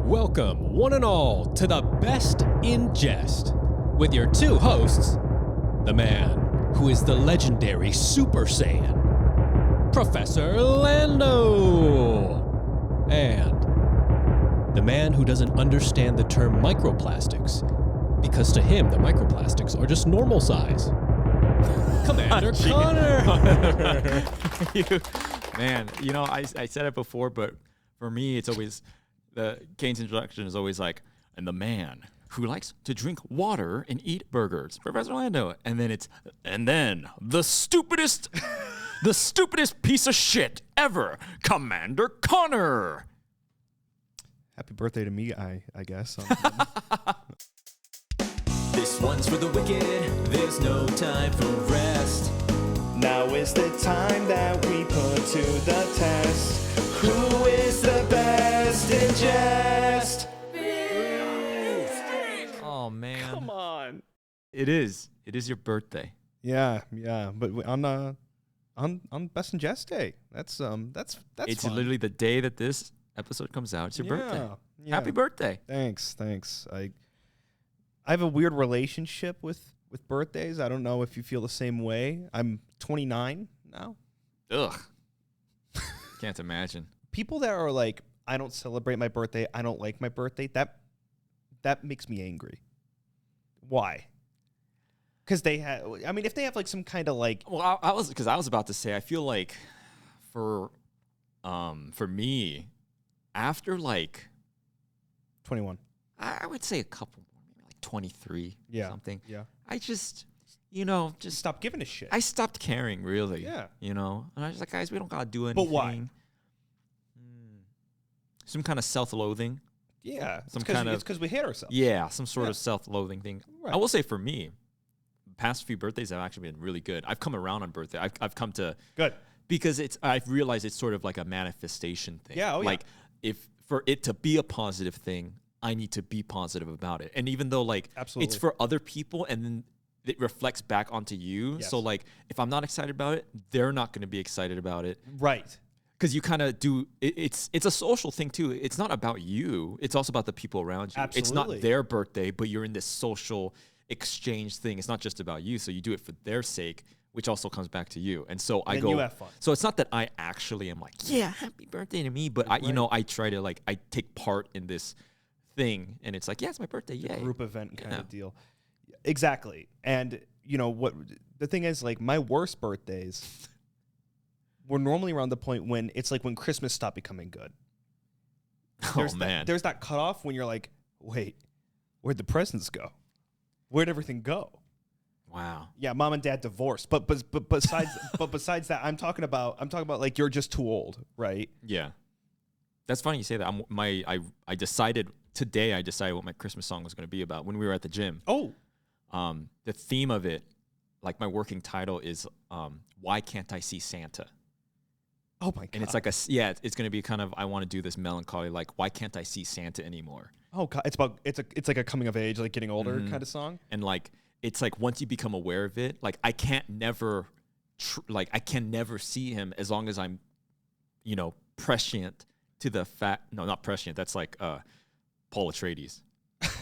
Welcome, one and all, to the Best in Jest, with your two hosts, the man who is the legendary Super Saiyan, Professor Lando, and the man who doesn't understand the term microplastics, because to him, the microplastics are just normal size, Commander Connor. Man, I said it before, but for me, it's always, Kane's introduction is always like, and the man who likes to drink water and eat burgers, Professor Lando. And then the stupidest piece of shit ever, Commander Connor. Happy birthday to me, I guess. This one's for the wicked, there's no time for rest. Now is the time that we put to the test. Who is the best in jest? Oh man, Come on. it is your birthday. yeah, but on Best in Jest Day, that's It's fun. literally the day that this episode comes out. It's your birthday. Yeah. Happy birthday. Thanks. I have a weird relationship with birthdays. I don't know if you feel the same way. I'm 29 now. Ugh. Can't imagine. People that are like, I don't celebrate my birthday, I don't like my birthday, that makes me angry. Why? Because if they have like some kind of like, Well, I was about to say, I feel like for me, after like 21. I would say a couple more, maybe like 23, something. Yeah. I just Stop giving a shit. I stopped caring, really. Yeah. And I was like, guys, we don't gotta do anything. But why? Some kind of self-loathing. Yeah. Some It's kind of- because we hate ourselves. Yeah, some sort Yeah. of self-loathing thing. Right. I will say for me, the past few birthdays have actually been really good. I've come around on birthday. I've come to Good. because I've realized it's sort of like a manifestation thing. Yeah, like if for it to be a positive thing, I need to be positive about it. And even though like Absolutely. it's for other people and then it reflects back onto you. Yes. So like if I'm not excited about it, they're not going to be excited about it. Right. Because you kind of do it's a social thing too. It's not about you. It's also about the people around you. It's Absolutely. not their birthday, but you're in this social exchange thing. It's not just about you. So you do it for their sake, which also comes back to you. And so I Then go. you have fun. So it's not that I actually am like, yeah, happy birthday to me, but I try to like I take part in this thing, and it's like, yeah, it's my birthday, A yay. group event kind Yeah. of deal. Exactly. And what the thing is, like, my worst birthdays were normally around the point when it's like when Christmas stopped becoming good. Oh man, There's that cutoff when you're like, wait, where'd the presents go? Where'd everything go? wow. Yeah, mom and dad divorced. But besides besides that, I'm talking about like you're just too old, right? Yeah, that's funny you say that. I decided today. I decided what my Christmas song was going to be about when we were at the gym. Oh, The theme of it, like my working title is "Why Can't I See Santa?" oh my god. And it's like it's going to be kind of I want to do this melancholy, like why can't I see Santa anymore? oh god, it's like a coming of age, like getting older Mhm. kind of song. And like it's like once you become aware of it, like I can never see him as long as I'm, prescient to the fact. No, not prescient. That's like Paul Atreides,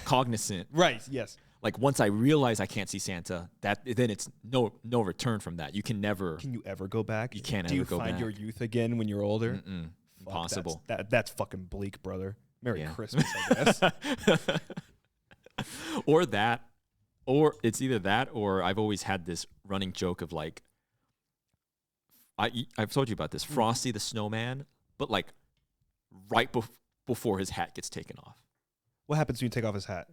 cognizant. Right. Yes. Like once I realize I can't see Santa, then it's no return from that. You can never. Can you ever go back? You can't Do you ever go find back. your youth again when you're older? Mm-mm, Fuck, impossible. That's fucking bleak, brother. Merry Yeah. Christmas, I guess. or it's either that or I've always had this running joke of like I've told you about this Frosty the Snowman, but like right before his hat gets taken off. What happens when you take off his hat?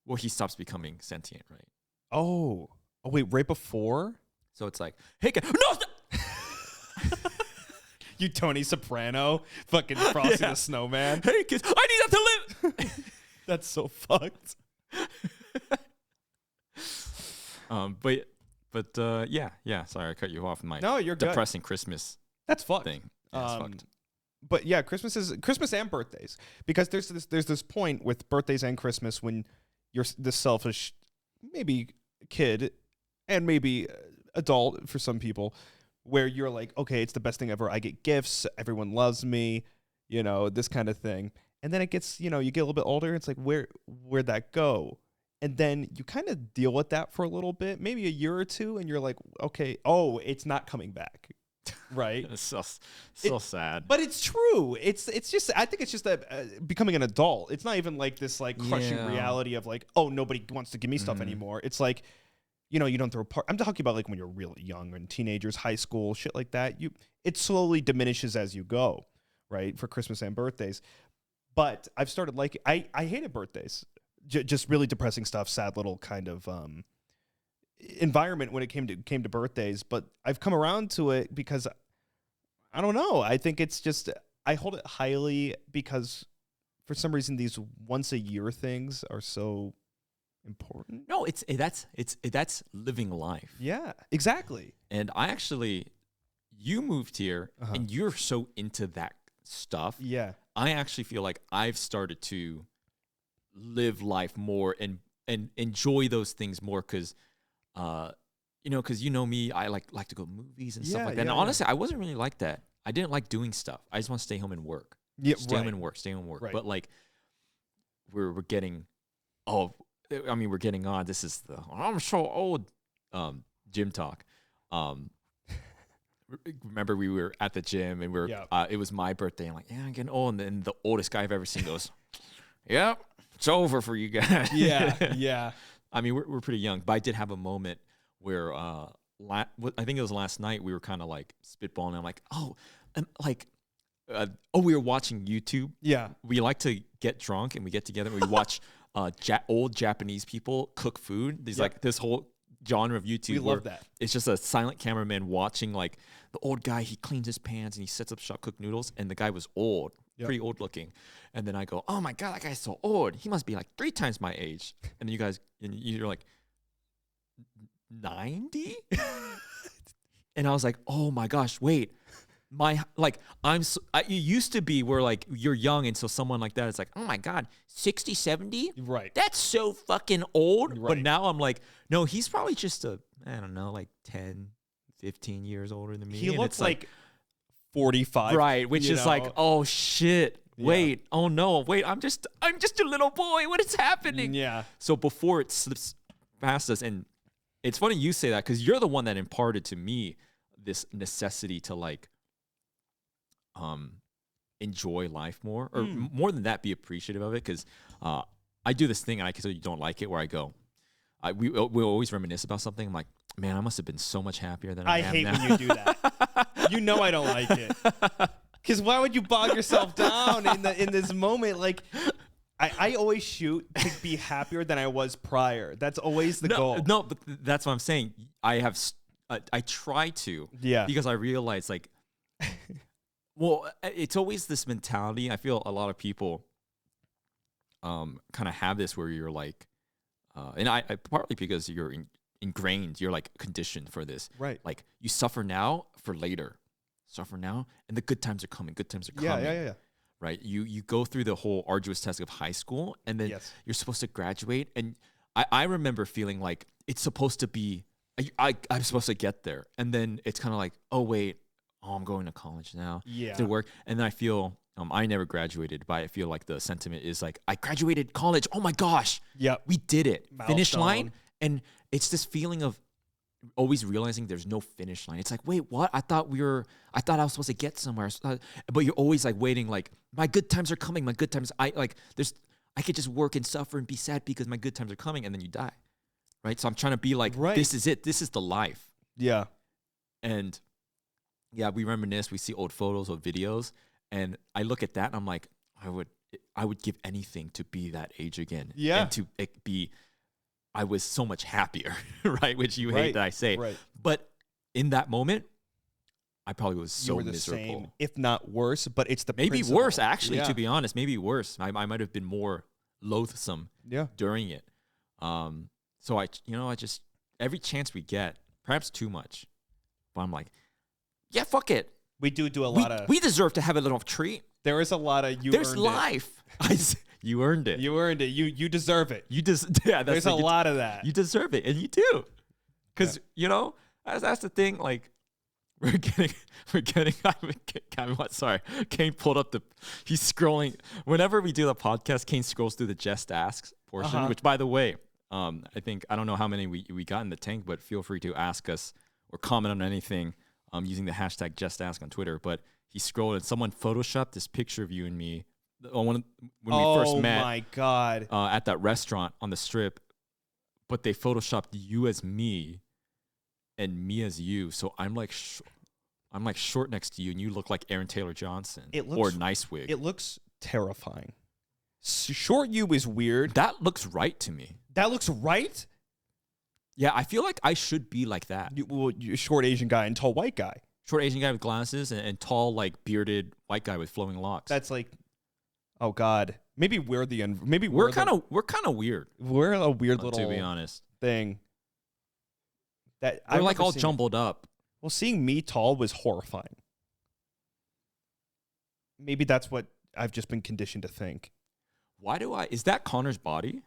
Well, he stops becoming sentient, right? Oh, wait, right before? So it's like, hey, no, You Tony Soprano, fucking Frosty Yeah. the Snowman. hey, kids, I need that to live. That's so fucked. But yeah. Sorry, I cut you off. My No, you're good. depressing Christmas That's fucked. thing. Yeah, it's fucked. But yeah, Christmas and birthdays, because there's this point with birthdays and Christmas when you're this selfish, maybe kid, and maybe adult for some people, where you're like, okay, it's the best thing ever. I get gifts. Everyone loves me. This kind of thing. And then it gets, you get a little bit older. It's like, where'd that go? And then you kind of deal with that for a little bit, maybe a year or two, and you're like, okay, it's not coming back, right? It's so sad. But it's true. It's just, I think it's just that becoming an adult. It's not even like this like crushing reality of like, oh, nobody wants to give me stuff anymore. It's like, you don't throw I'm talking about like when you're really young and teenagers, high school, shit like that. It slowly diminishes as you go, right? For Christmas and birthdays. But I've started liking, I hated birthdays. Just really depressing stuff, sad little kind of environment when it came to birthdays. But I've come around to it because I don't know. I think it's just I hold it highly because for some reason these once a year things are so important. No, that's living life. Yeah, exactly. And you moved here and you're so into that stuff. Yeah, I actually feel like I've started to live life more and enjoy those things more because because me, I like to go to movies and stuff like that. And honestly, I wasn't really like that. I didn't like doing stuff. I just want to stay home and work. Yeah, stay home and work. Right. But like we're getting we're getting on. This is the I'm so old gym talk. Remember we were at the gym and it was my birthday. I'm like, I'm getting old. And then the oldest guy I've ever seen goes, yep, it's over for you guys. Yeah. I mean, we're pretty young, but I did have a moment where I think it was last night. We were kind of like spitballing. I'm like, we were watching YouTube. Yeah. We like to get drunk and we get together and we watch old Japanese people cook food. There's like this whole genre of YouTube. We love that. It's just a silent cameraman watching like the old guy. He cleans his pans and he sets up shop, cook noodles. And the guy was old, pretty old looking. And then I go, oh my God, that guy's so old. He must be like 3 times my age. And then you're like 90? And I was like, oh my gosh, wait. It used to be where like you're young and so someone like that is like, oh my God, 60, 70? Right. That's so fucking old. Right. But now I'm like, no, he's probably just I don't know, like 10, 15 years older than me. He and looks it's like 45. right, which is like, oh shit. Yeah. Wait, oh no, wait, I'm just a little boy. What is happening? Yeah. So before it slips past us, and it's funny you say that because you're the one that imparted to me this necessity to like enjoy life more, or more than that, be appreciative of it. Because I do this thing, and I can tell you don't like it, where I go, we'll always reminisce about something. I'm like, man, I must have been so much happier than I am hate now. when you do that. I don't like it. Because why would you bog yourself down in this moment? Like, I always shoot to be happier than I was prior. That's always the goal. No, but that's what I'm saying. I try to. Yeah. Because I realize, like, well, it's always this mentality. I feel a lot of people kind of have this where you're like, and I partly because you're ingrained, you're like conditioned for this. Right. Like, you suffer now for later. Suffer now, and the good times are coming. Good times are coming. Yeah. Right? You go through the whole arduous task of high school, and then you're supposed to graduate. And I remember feeling like it's supposed to be, I'm supposed to get there. And then it's kind of like, oh, wait, I'm going to college now to work. And then I feel, I never graduated, but I feel like the sentiment is like, I graduated college. Oh my gosh. Yep. We did it. Milestone. Finish line. And it's this feeling of always realizing there's no finish line. It's like, wait, what? I thought I was supposed to get somewhere. But you're always like waiting, like, my good times are coming. My good times. I could just work and suffer and be sad because my good times are coming, and then you die. Right? So I'm trying to be like, this is it. This is the life. Yeah. And yeah, we reminisce, we see old photos or videos, and I look at that and I'm like, I would give anything to be that age again. Yeah. And to be, I was so much happier, right? Which you hate that I say. Right. But in that moment, I probably was so you were the miserable. same, if not worse, but it's the maybe principle. worse, actually, to be honest. Maybe worse. I might have been more loathsome during it. So I just, every chance we get, perhaps too much, but I'm like, yeah, fuck it. We do a lot of... We deserve to have a little treat. There is a lot of There's life. You earned it. You earned it. You deserve it. There's a lot of that. You deserve it, and you do. Because, that's the thing, like, We're getting. Sorry, Kane pulled up he's scrolling. Whenever we do the podcast, Kane scrolls through the Just Asks portion. Which, by the way, I don't know how many we got in the tank, but feel free to ask us or comment on anything using the hashtag Just Ask on Twitter. But he scrolled and someone photoshopped this picture of you and me when we first met. Oh my god! At that restaurant on the Strip, but they photoshopped you as me and me as you. So I'm like short next to you, and you look like Aaron Taylor Johnson or Nice Wig. It looks terrifying. Short you is weird. That looks right to me. That looks right. Yeah, I feel like I should be like that. You're a short Asian guy and tall white guy. Short Asian guy with glasses and tall, like bearded white guy with flowing locks. That's like, oh god. Maybe we're kind of weird. We're a weird little, to be honest, thing. That we're like all jumbled up. Well, seeing me tall was horrifying. Maybe that's what I've just been conditioned to think. Is that Connor's body?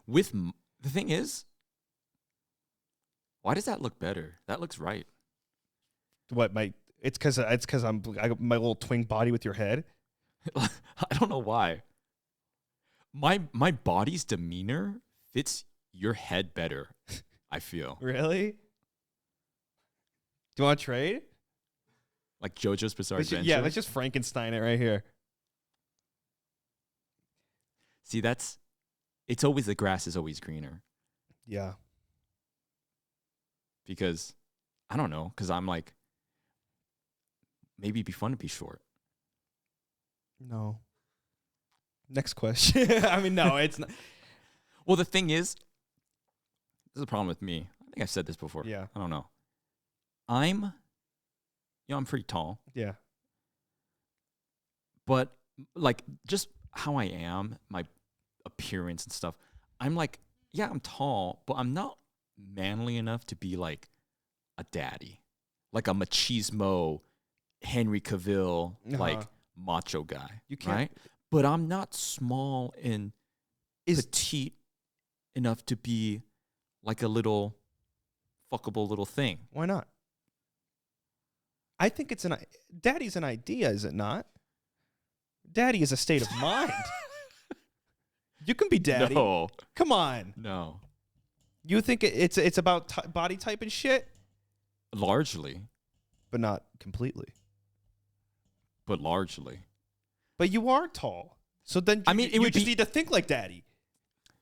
The thing is, why does that look better? That looks right. What it's because I got my little twin body with your head. I don't know why. My body's demeanor fits your head better, I feel. Really? Do you want to trade? Like JoJo's Bizarre Adventure? Yeah, let's just Frankenstein it right here. See, it's always the grass is always greener. Yeah. Because, I don't know, because I'm like, maybe it'd be fun to be short. No. Next question. I mean, no, it's not. Well, the thing is, this is a problem with me. I think I've said this before. Yeah. I don't know. I'm pretty tall. Yeah. But, like, just how I am, my appearance and stuff, I'm like, yeah, I'm tall, but I'm not manly enough to be, like, a daddy. Like a machismo, Henry Cavill, like, macho guy. You can't. Right? But I'm not small and petite enough to be like a little fuckable little thing. Why not? I think daddy's an idea, is it not? Daddy is a state of mind. You can be daddy. No. Come on. No. You think it's about body type and shit? Largely. But not completely. But largely. But you are tall. So then you just need to think like daddy.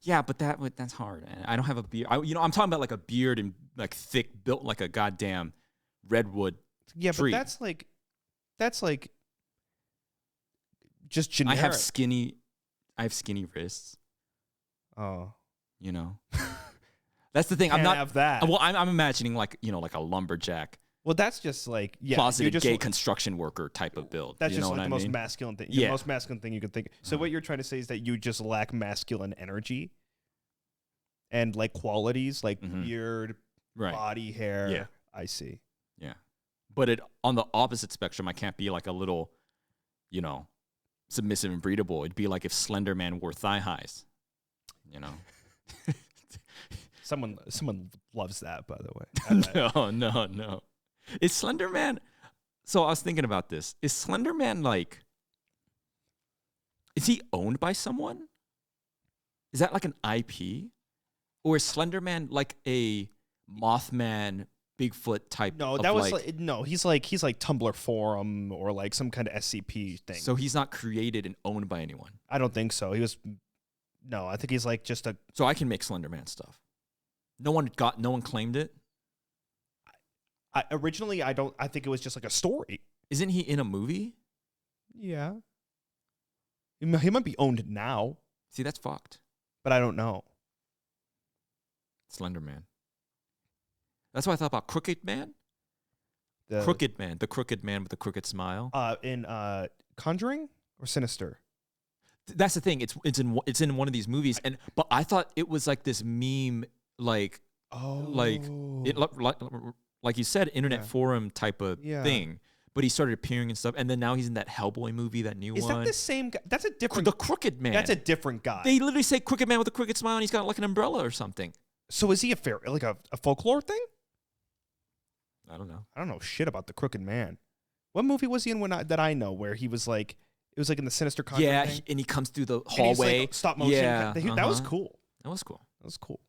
Yeah, but that's hard. I don't have a beard. I'm talking about like a beard and like thick, built like a goddamn redwood tree. But that's like just generic. I have skinny wrists. Oh. That's the thing. Can't I'm not have that. Well, I'm imagining like a lumberjack. Well, that's just like closeted gay construction worker type of build. That's just like the most masculine thing. The most masculine thing you can think. So what you're trying to say is that you just lack masculine energy and like qualities like beard, body hair. Yeah. I see. Yeah. But on the opposite spectrum, I can't be like a little, submissive and breedable. It'd be like if Slender Man wore thigh highs. Someone loves that, by the way. No. Is Slender Man... So I was thinking about this. Is Slender Man like... Is he owned by someone? Is that like an IP? Or is Slender Man like a Mothman, Bigfoot type? No, that was he's like Tumblr forum or like some kind of SCP thing. So he's not created and owned by anyone? I don't think so. I think he's like just a... So I can make Slender Man stuff. No one claimed it? I think it was just like a story. Isn't he in a movie? Yeah. He might be owned now. See, that's fucked. But I don't know. Slender Man. That's what I thought about Crooked Man. The crooked man with the crooked smile. In Conjuring or Sinister? That's the thing. It's in one of these movies, but I thought it was like this meme, like you said, internet forum type of thing. But he started appearing and stuff, and then now he's in that Hellboy movie, that new one. Is that the same guy? That's a different... The Crooked Man. That's a different guy. They literally say Crooked Man with a crooked smile, and he's got like an umbrella or something. So is he a folklore thing? I don't know. I don't know shit about the Crooked Man. What movie was he in that I know where he was like, it was like in the Sinister Conjuring Yeah, thing? and he comes through the And he's, hallway. like, stop motion. Yeah, That was cool. That was cool. That was cool.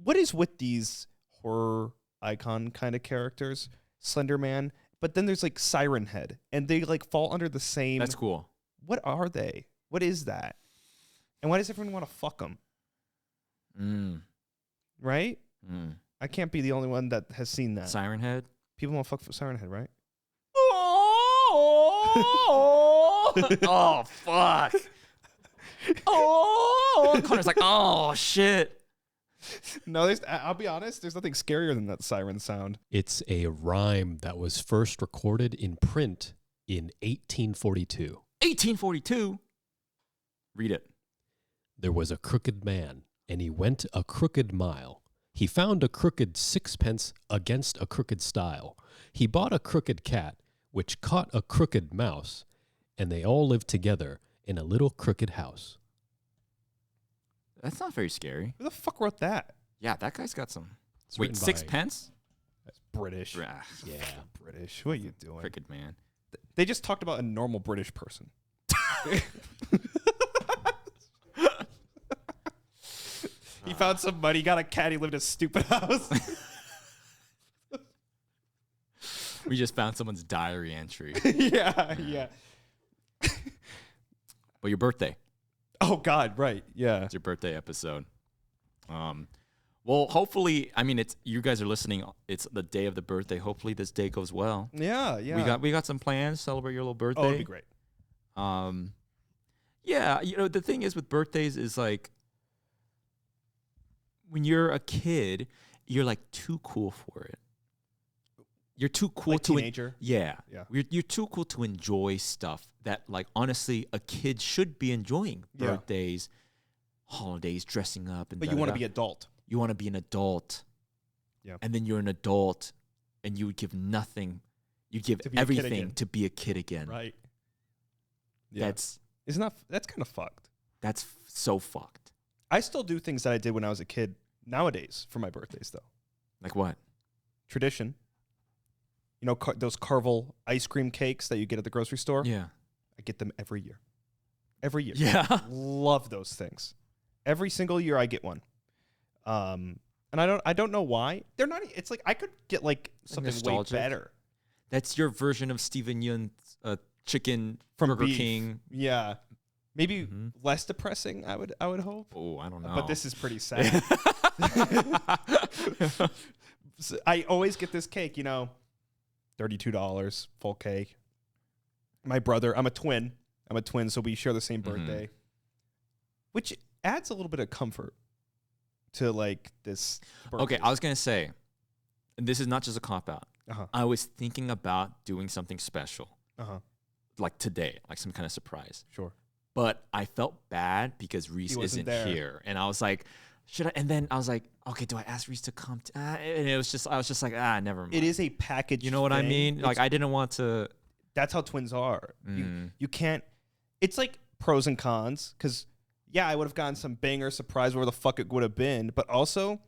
What is with these horror icon kind of characters? Slender Man, but then there's like Siren Head, and they like fall under the same. That's cool. What are they? What is that? And why does everyone want to fuck them? Right? I can't be the only one that has seen that. Siren Head. People want to fuck Siren Head, right? Oh fuck. Oh, Connor's like, oh shit. No, I'll be honest. There's nothing scarier than that siren sound. It's a rhyme that was first recorded in print in 1842. 1842. Read it. There was a crooked man, and he went a crooked mile. He found a crooked sixpence against a crooked stile. He bought a crooked cat, which caught a crooked mouse, and they all lived together in a little crooked house. That's not very scary. Who the fuck wrote that? Yeah, that guy's got some. It's Wait, written by- sixpence? That's British. Yeah. British. What are you doing? Crooked man. They just talked about a normal British person. He found some money, got a cat, he lived in a stupid house. We just found someone's diary entry. yeah. But your birthday. Oh, God, right. Yeah. It's your birthday episode. Well, hopefully, I mean, it's you guys are listening. It's the day of the birthday. Hopefully, this day goes well. Yeah. We got some plans. Celebrate your little birthday. Oh, it'd be great. Yeah, the thing is with birthdays is like when you're a kid, you're like too cool for it. You're too cool Like to teenager? Yeah. Yeah. You're too cool to enjoy stuff that like honestly a kid should be enjoying. Yeah. Birthdays, holidays, dressing up and But you want to be adult. you want to be an adult. Yeah. And then you're an adult and you would give nothing. You give To be a kid everything again. to be a kid again. Right. Yeah. That's That's kind of fucked. So fucked. I still do things that I did when I was a kid nowadays for my birthdays, though. Like what? Tradition. You know, those Carvel ice cream cakes that you get at the grocery store? Yeah. I get them every year. Every year. Yeah. Love those things. Every single year I get one. And I don't know why. They're not, it's like I could get like something nostalgic? way better. That's your version of Steven Yeun's chicken From Burger beef. King. Yeah. Maybe less depressing, I would hope. Oh, I don't know. But this is pretty sad. So I always get this cake, you know, $32 full cake. My brother, I'm a twin, so we share the same birthday, which adds a little bit of comfort to like this birthday. Okay, I was gonna say, and this is not just a cop out. Uh-huh. I was thinking about doing something special, Uh-huh. like today, like some kind of surprise. Sure. But I felt bad because Reese wasn't isn't there. here, and I was like, should I? And then I was like, okay, do I ask Reese to come? And I was just like, never mind. It is a package. You know what I thing. mean? Like It's- I didn't want to. that's how twins are. You can't. It's like pros and cons because I would have gotten some banger surprise where the fuck it would have been, but also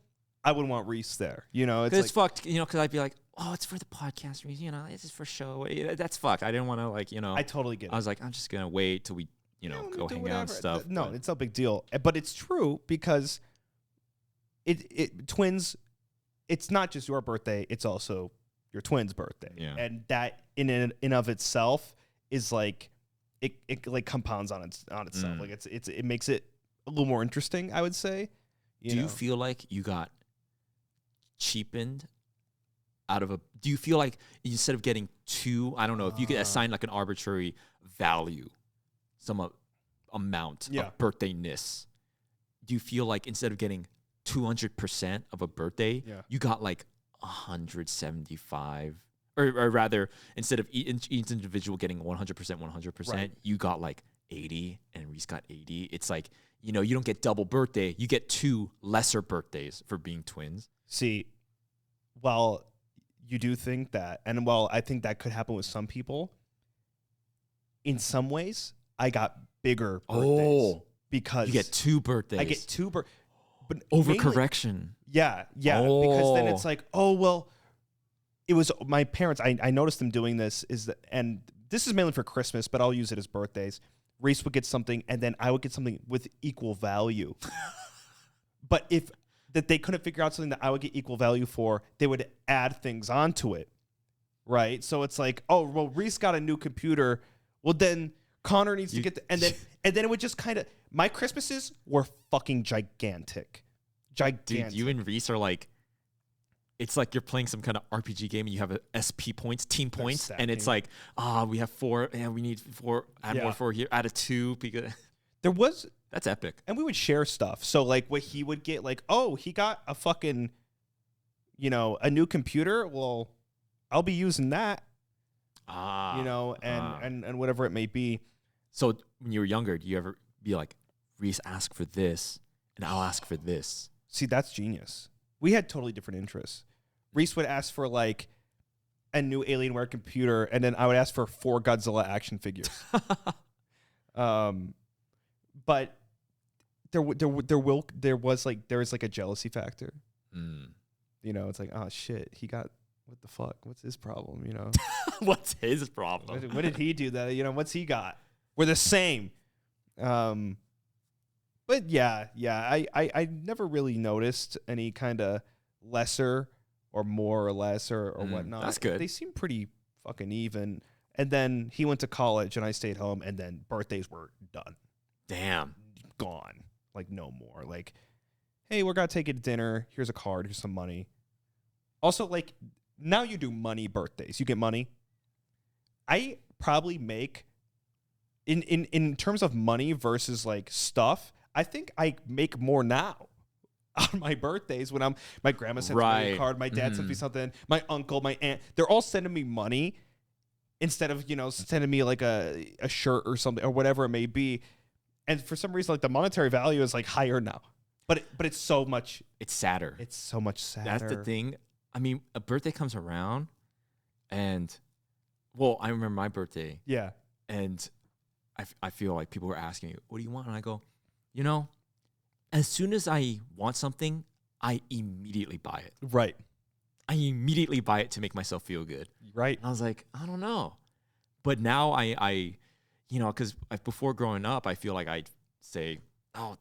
I would want Reese there. You know, Because it's like, fucked, because I'd be like, oh, it's for the podcast, Reese, this is for show. That's fucked. I didn't want to, I totally get it. I was like, I'm just going to wait till we, go do hang out and whatever. stuff. No, but- it's no big deal. But it's true because it twins. It's not just your birthday; it's also your twin's birthday. Yeah. And that in of itself is like it like compounds on itself. Like it makes it a little more interesting, I would say. Do you feel like you got cheapened out of do you feel like instead of getting two, I don't know, if you could assign like an arbitrary value, some amount of birthday-ness, do you feel like instead of getting 200% of a birthday, you got like 175, or rather, instead of each individual getting 100%, you got like 80, and Reese got 80. It's like, you don't get double birthday. You get two lesser birthdays for being twins. See, well, you do think that, and well, I think that could happen with some people. In some ways, I got bigger birthdays because You get two birthdays. I get two but mainly- Overcorrection. Yeah, because then it's Oh. like, oh well, it was my parents. I noticed them doing this and this is mainly for Christmas, but I'll use it as birthdays. Reese would get something, and then I would get something with equal value. But if that they couldn't figure out something that I would get equal value for, they would add things onto it, right? So it's like, oh well, Reese got a new computer. Well, then Connor needs to get and then it would just kind of. My Christmases were fucking gigantic. Dude, you and Reese are like, it's like you're playing some kind of RPG game and you have a SP points, team points, and it's like, we have 4, and we need 4, add more 4 here, add a 2 because there was, that's epic. and we would share stuff. So like what he would get, like, oh, he got a fucking, a new computer. Well, I'll be using that, and whatever it may be. So when you were younger, do you ever be like, Reese, ask for this, and I'll ask for this? See, that's genius. We had totally different interests. Reese would ask for like a new Alienware computer, and then I would ask for 4 Godzilla action figures. But there is like a jealousy factor. It's like, oh shit, he got, what the fuck? What's his problem? What's his problem? What did he do that? What's he got? We're the same. But yeah, I never really noticed any kind of lesser or more or less or whatnot. That's good. They seem pretty fucking even. And then he went to college and I stayed home, and then birthdays were done. Damn. Gone. Like no more. Like, hey, we're gonna take you to dinner. Here's a card. Here's some money. Also, like, now you do money birthdays. You get money. I probably make in terms of money versus like stuff, I think I make more now on my birthdays when my grandma sends me a card, my dad sends me something, my uncle, my aunt, they're all sending me money instead of, sending me like a shirt or something or whatever it may be. And for some reason, like the monetary value is like higher now, but it's so much. It's sadder. It's so much sadder. That's the thing. I mean, a birthday comes around and, well, I remember my birthday. Yeah. And I feel like people were asking me, what do you want? And I go, as soon as I want something, I immediately buy it. Right. I immediately buy it to make myself feel good. Right. And I was like, I don't know. But now I because before growing up, I feel like I'd say, oh,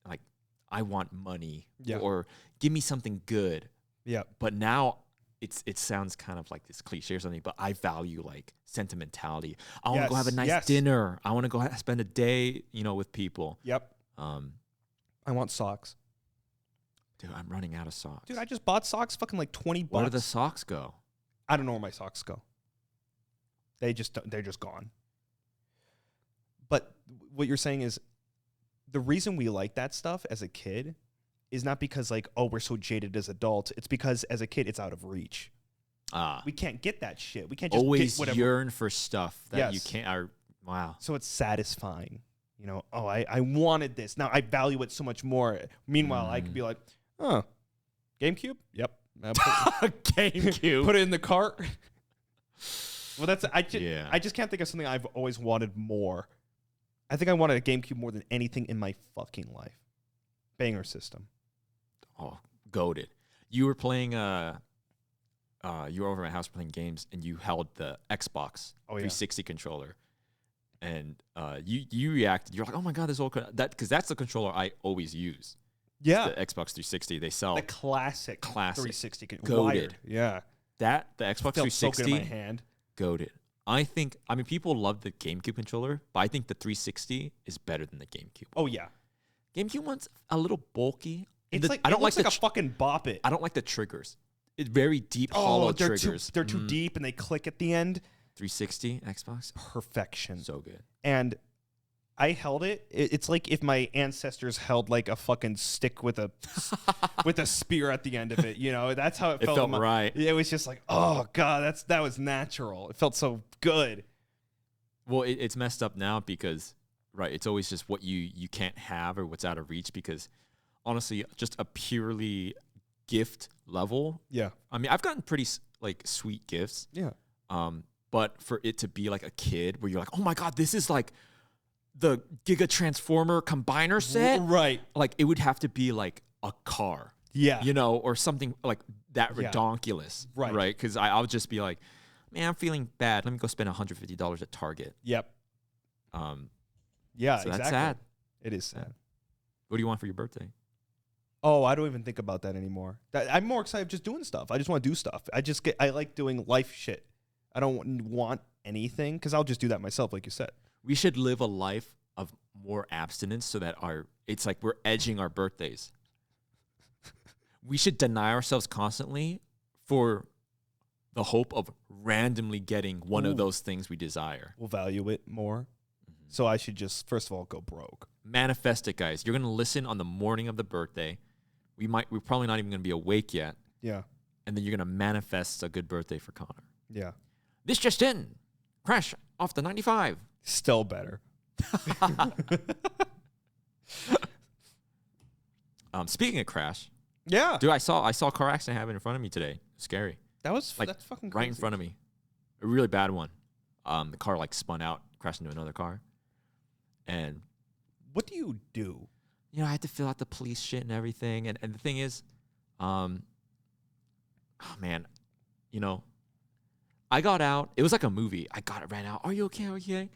like, I want money. Yeah. Or give me something good. Yeah. But now it sounds kind of like this cliche or something, but I value like sentimentality. I want to go have a nice dinner. I want to go spend a day, with people. Yep. I want socks. Dude, I'm running out of socks. Dude, I just bought socks, fucking like $20. Where do the socks go? I don't know where my socks go. They're just gone. But what you're saying is the reason we like that stuff as a kid is not because like, oh, we're so jaded as adults. It's because as a kid, it's out of reach. We can't get that shit. We can't just always get whatever. yearn for stuff that you can't. Wow. So it's satisfying. Oh, I wanted this. Now I value it so much more. Meanwhile, I could be like, oh, GameCube? Yep. GameCube. Put it in the cart. Well, I just can't think of something I've always wanted more. I think I wanted a GameCube more than anything in my fucking life. Banger system. Oh, goated. You were playing you were over at my house playing games, and you held the Xbox 360 controller. And you reacted. You're like, oh my god, this old because that's the controller I always use. Yeah, the Xbox 360. They sell the classic 360 wired. Yeah, the Xbox 360 so good in my hand. Goated. I mean, people love the GameCube controller, but I think the 360 is better than the GameCube. Oh yeah, GameCube one's a little bulky. It's like I don't like a fucking bop it. I don't like the triggers. It's very deep, hollow triggers. They're too deep and they click at the end. 360 Xbox, perfection. So good. And I held it. It's like if my ancestors held like a fucking stick with a spear at the end of it. That's how it felt. It felt right. It was just like, oh god, that was natural. It felt so good. Well, it's messed up now because it's always just what you can't have or what's out of reach because honestly, just a purely gift level. Yeah. I mean, I've gotten pretty like sweet gifts. Yeah. But for it to be like a kid where you're like, oh my god, this is like the Giga Transformer combiner set. Right. Like it would have to be like a car. Yeah. You know, or something like that Yeah. redonkulous. Right. Right. Because I'll just be like, man, I'm feeling bad. Let me go spend $150 at Target. Yep. Yeah, Yeah, so exactly. that's sad. It is sad. What do you want for your birthday? Oh, I don't even think about that anymore. I'm more excited just doing stuff. I just want to do stuff. I like doing life shit. I don't want anything because I'll just do that myself, like you said. We should live a life of more abstinence so that it's like we're edging our birthdays. We should deny ourselves constantly for the hope of randomly getting one of those things we desire. We'll value it more. So I should just, first of all, go broke. Manifest it, guys. You're going to listen on the morning of the birthday. We're probably not even going to be awake yet. Yeah. And then you're going to manifest a good birthday for Connor. Yeah. This just in. Crash off the 95. Still better. Speaking of crash, Yeah. dude, I saw a car accident happen in front of me today. Scary. That's fucking crazy. Right in front of me. A really bad one. The car like spun out, crashed into another car. And What do you do? I had to fill out the police shit and everything. And the thing is, oh man, I got out. It was like a movie. Ran out. Are you okay? Are you okay?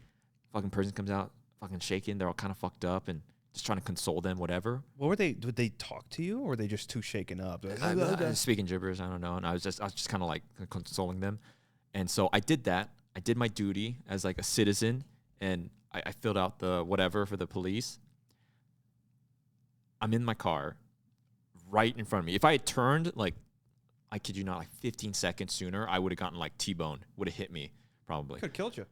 Fucking person comes out, fucking shaking. They're all kind of fucked up and just trying to console them, whatever. What were they? Did they talk to you, or were they just too shaken up? I was speaking gibberish. I don't know. And I was just kind of like consoling them. And so I did that. I did my duty as like a citizen, and I filled out the whatever for the police. I'm in my car, right in front of me. If I had turned, like, I kid you not, like 15 seconds sooner, I would have gotten like T-boned. Would have hit me, probably. Could have killed you.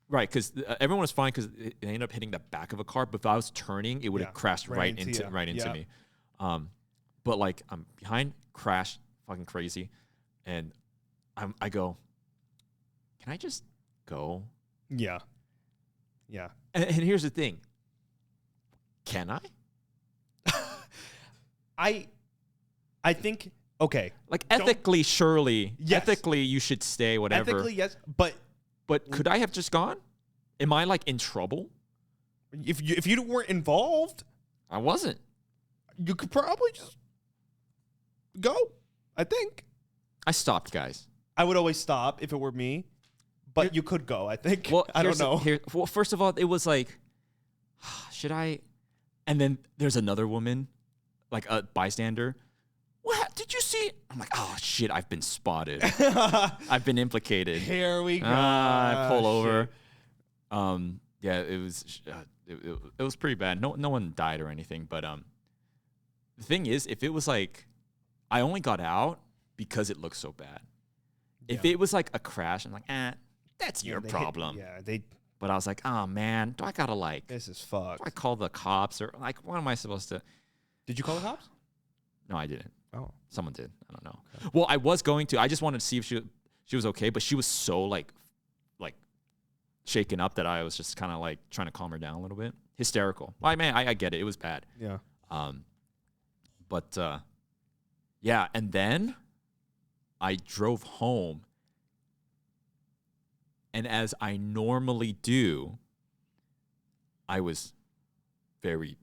Right, because everyone was fine because it ended up hitting the back of a car. But if I was turning, it would have crashed right into me. But like I'm behind, crash, fucking crazy, and I go, can I just go? Yeah. Yeah. And here's the thing. Can I? I think, okay. Like ethically, surely. Yes. Ethically, you should stay, whatever. Ethically, yes. But could I have just gone? Am I like in trouble? if you weren't involved, I wasn't. you could probably just go. I think. I stopped, guys. I would always stop if it were me, but you could go, I think. Well, I don't know. Well, first of all, it was like, should I? And then there's another woman, like a bystander. What? Did you see? I'm like, oh, shit, I've been spotted. I've been implicated. Here we go. I pull over. Shit. Yeah, it was pretty bad. No one died or anything. But the thing is, if it was like, I only got out because it looked so bad. If it was like a crash, I'm like, that's your problem. But I was like, oh man, do I gotta like, This is fucked. do I call the cops or like, what am I supposed to? Did you call the cops? No, I didn't. Oh. Someone did. I don't know. Well, I was going to. I just wanted to see if she was okay, but she was so like shaken up that I was just kind of like trying to calm her down a little bit. Hysterical. I mean, I get it. It was bad. Yeah. But yeah, and then I drove home, and as I normally do, I was very.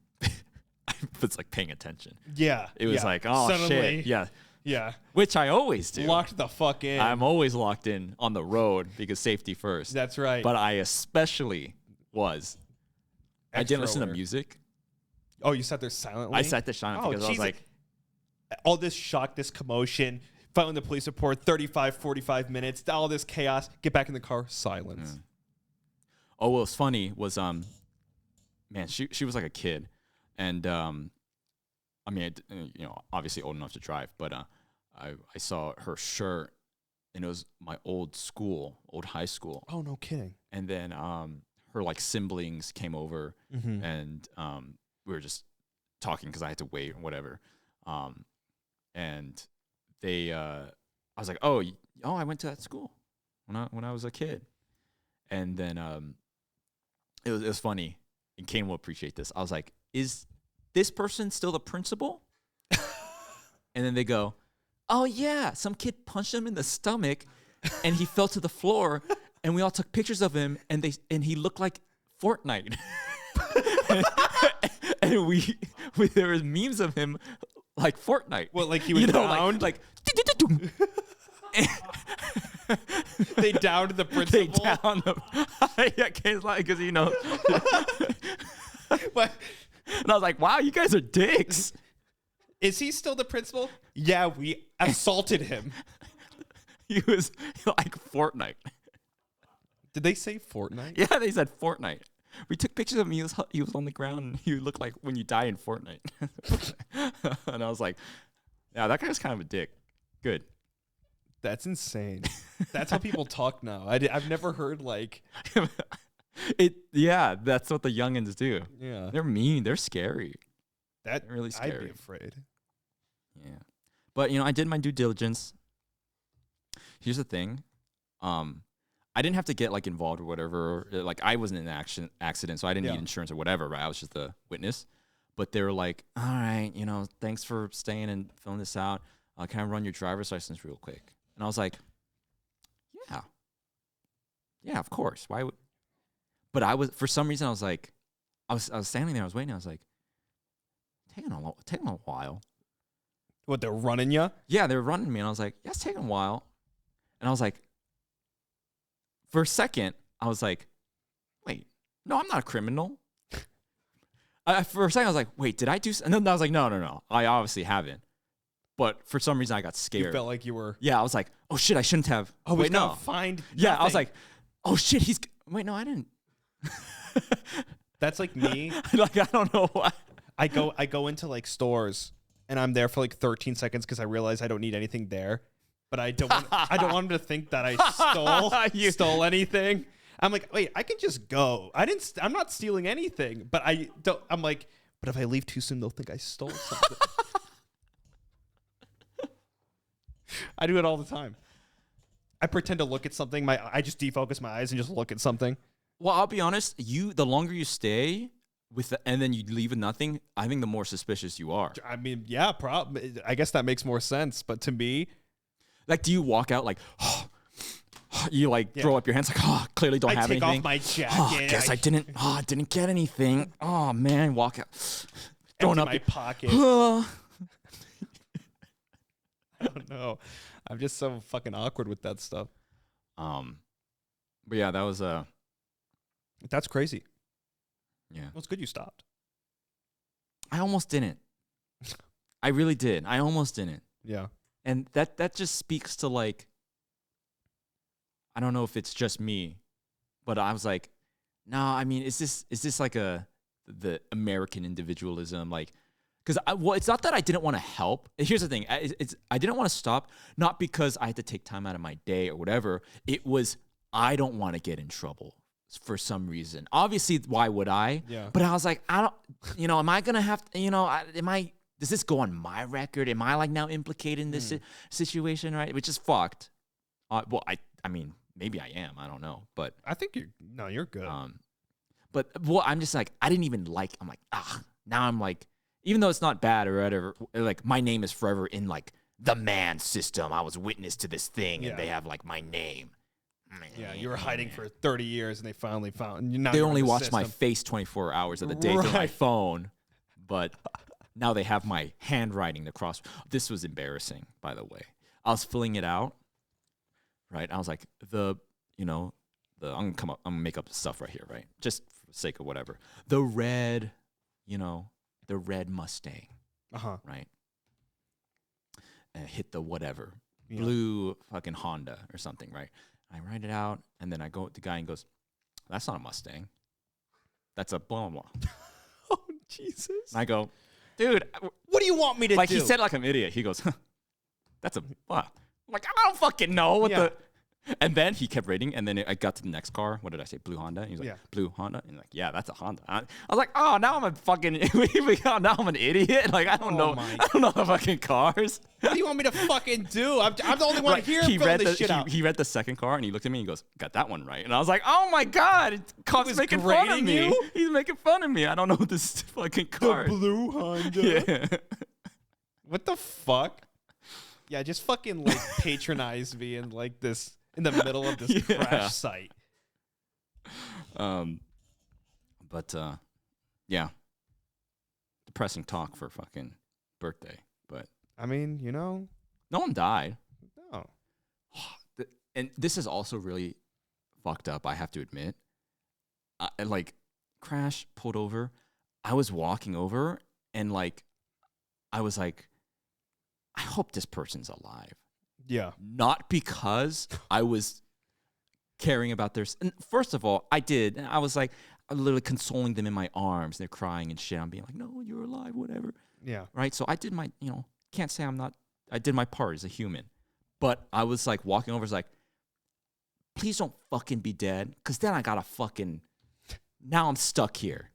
I was like paying attention. Yeah. It was like, oh Suddenly, shit, yeah. Yeah. Which I always do. Locked the fuck in. I'm always locked in on the road because safety first. That's right. But I especially was. I didn't listen to alert. music. Oh, you sat there silently? I sat there silently because I was like, all this shock, this commotion, filing the police report, 35, 45 minutes, all this chaos. Get back in the car, silence. oh, what was funny was, man, she was like a kid. And, I mean, obviously old enough to drive, but I saw her shirt, and it was my old high school. Oh, no kidding. And then her like siblings came over, and we were just talking because I had to wait or whatever. And they, I was like, oh, I went to that school when I was a kid. And then it was funny, and Kane will appreciate this. I was like, is this person still the principal? And then they go, oh yeah, some kid punched him in the stomach and he fell to the floor, and we all took pictures of him, and he looked like Fortnite. And we there was memes of him like Fortnite. Well, like he was downed? like They downed the they principal. down the yeah, because But and I was like, wow, you guys are dicks. is he still the principal? Yeah, we assaulted him. He was like Fortnite. Did they say Fortnite? Yeah, they said Fortnite. We took pictures of him. He was on the ground. And he looked like when you die in Fortnite. And I was like, yeah, that guy's kind of a dick. Good. That's insane. That's how people talk now. I've never heard like. Yeah, that's what the youngins do. Yeah. They're mean. They're scary. That They're really I'd scary. be afraid. Yeah. But, I did my due diligence. Here's the thing. I didn't have to get like involved or whatever. Like I wasn't in an accident, so I didn't need insurance or whatever, right? I was just a witness. But they were like, all right, thanks for staying and filling this out. Can I run your driver's license real quick? And I was like, yeah. Yeah, of course. Why would? But for some reason, I was like, I was standing there, I was waiting. I was like, taking a while. What, they're running you? Yeah, they were running me, and I was like, yeah, it's taking a while. And I was like, for a second, I was like, wait, no, I'm not a criminal. For a second, I was like, wait, did I do? And then I was like, no, I obviously haven't. But for some reason, I got scared. You felt like you were. Yeah, I was like, oh shit, I shouldn't have. Oh, wait, he's no. gonna find. Yeah, I was nothing. like, oh shit, wait, no, I didn't. That's like me. Like, I don't know why. I go into like stores and I'm there for like 13 seconds because I realize I don't need anything there. But I don't want him to think that I stole anything. I'm like, wait, I can just go. I'm not stealing anything. But I'm like, but if I leave too soon, they'll think I stole something. I do it all the time. I pretend to look at something. I just defocus my eyes and just look at something. Well, I'll be honest. The longer you stay and then you leave with nothing, I think the more suspicious you are. I mean, yeah, I guess that makes more sense. But to me, like, do you walk out like, you like throw up your hands like, clearly don't have anything. I take off my jacket. Guess I didn't get anything. Oh man, walk out, throwing up my pocket. I don't know. I'm just so fucking awkward with that stuff. But yeah, that was That's crazy. yeah. Well, it's good you stopped. I almost didn't. I really did. I almost didn't. Yeah. And that just speaks to like, I don't know if it's just me, but I was like, no, I mean, is this like the American individualism? Like, because it's not that I didn't want to help. Here's the thing. I didn't want to stop, not because I had to take time out of my day or whatever. It was, I don't want to get in trouble for some reason. Obviously, why would I? Yeah. But I was like, I don't, am I going to have to, does this go on my record? Am I like now implicated in this situation, right? Which is fucked. Well, I mean, maybe I am. I don't know. But I think you're good. But I'm just like, I'm like, now I'm like, even though it's not bad or whatever, like my name is forever in like the man system. I was witness to this thing and they have like my name. Yeah, you were hiding for 30 years and they finally found you. They only watch my face 24 hours of the day through my phone, but now they have my handwriting across. This was embarrassing, by the way. I was filling it out, right? I was like, I'm gonna make up stuff right here, right? Just for the sake of whatever. The red Mustang, right? Hit the whatever, blue fucking Honda or something, right? I write it out, and then I go with the guy and goes, that's not a Mustang. That's a blah, blah, blah. Oh, Jesus. And I go, dude. What do you want me to do? Like, he said like an idiot. He goes, that's a what? I'm like, I don't fucking know what the... And then he kept rating, and then I got to the next car. What did I say? Blue Honda? And he was like, blue Honda? And like, yeah, that's a Honda. I was like, oh, now I'm a fucking... now I'm an idiot? Like, I don't know the fucking cars. What do you want me to fucking do? I'm the only one here filling this shit out. He read the second car, and he looked at me and he goes, got that one right. And I was like, oh my God, he's making fun of me. He's making fun of me. I don't know this fucking car. The blue Honda. Yeah. What the fuck? Yeah, just fucking like patronize me in like this... in the middle of this crash site. But yeah. depressing talk for fucking birthday, but I mean, you know, no one died. no. And this is also really fucked up, I have to admit. And like, crash, pulled over. I was walking over, and like, I was like, I hope this person's alive. Yeah. Not because I was caring about their. And first of all, I did. And I was like, I'm literally consoling them in my arms. They're crying and shit. I'm being like, no, you're alive, whatever. Yeah. Right. So I did my, can't say I'm not. I did my part as a human, but I was like walking over, was like, please don't fucking be dead, because then I gotta fucking. Now I'm stuck here.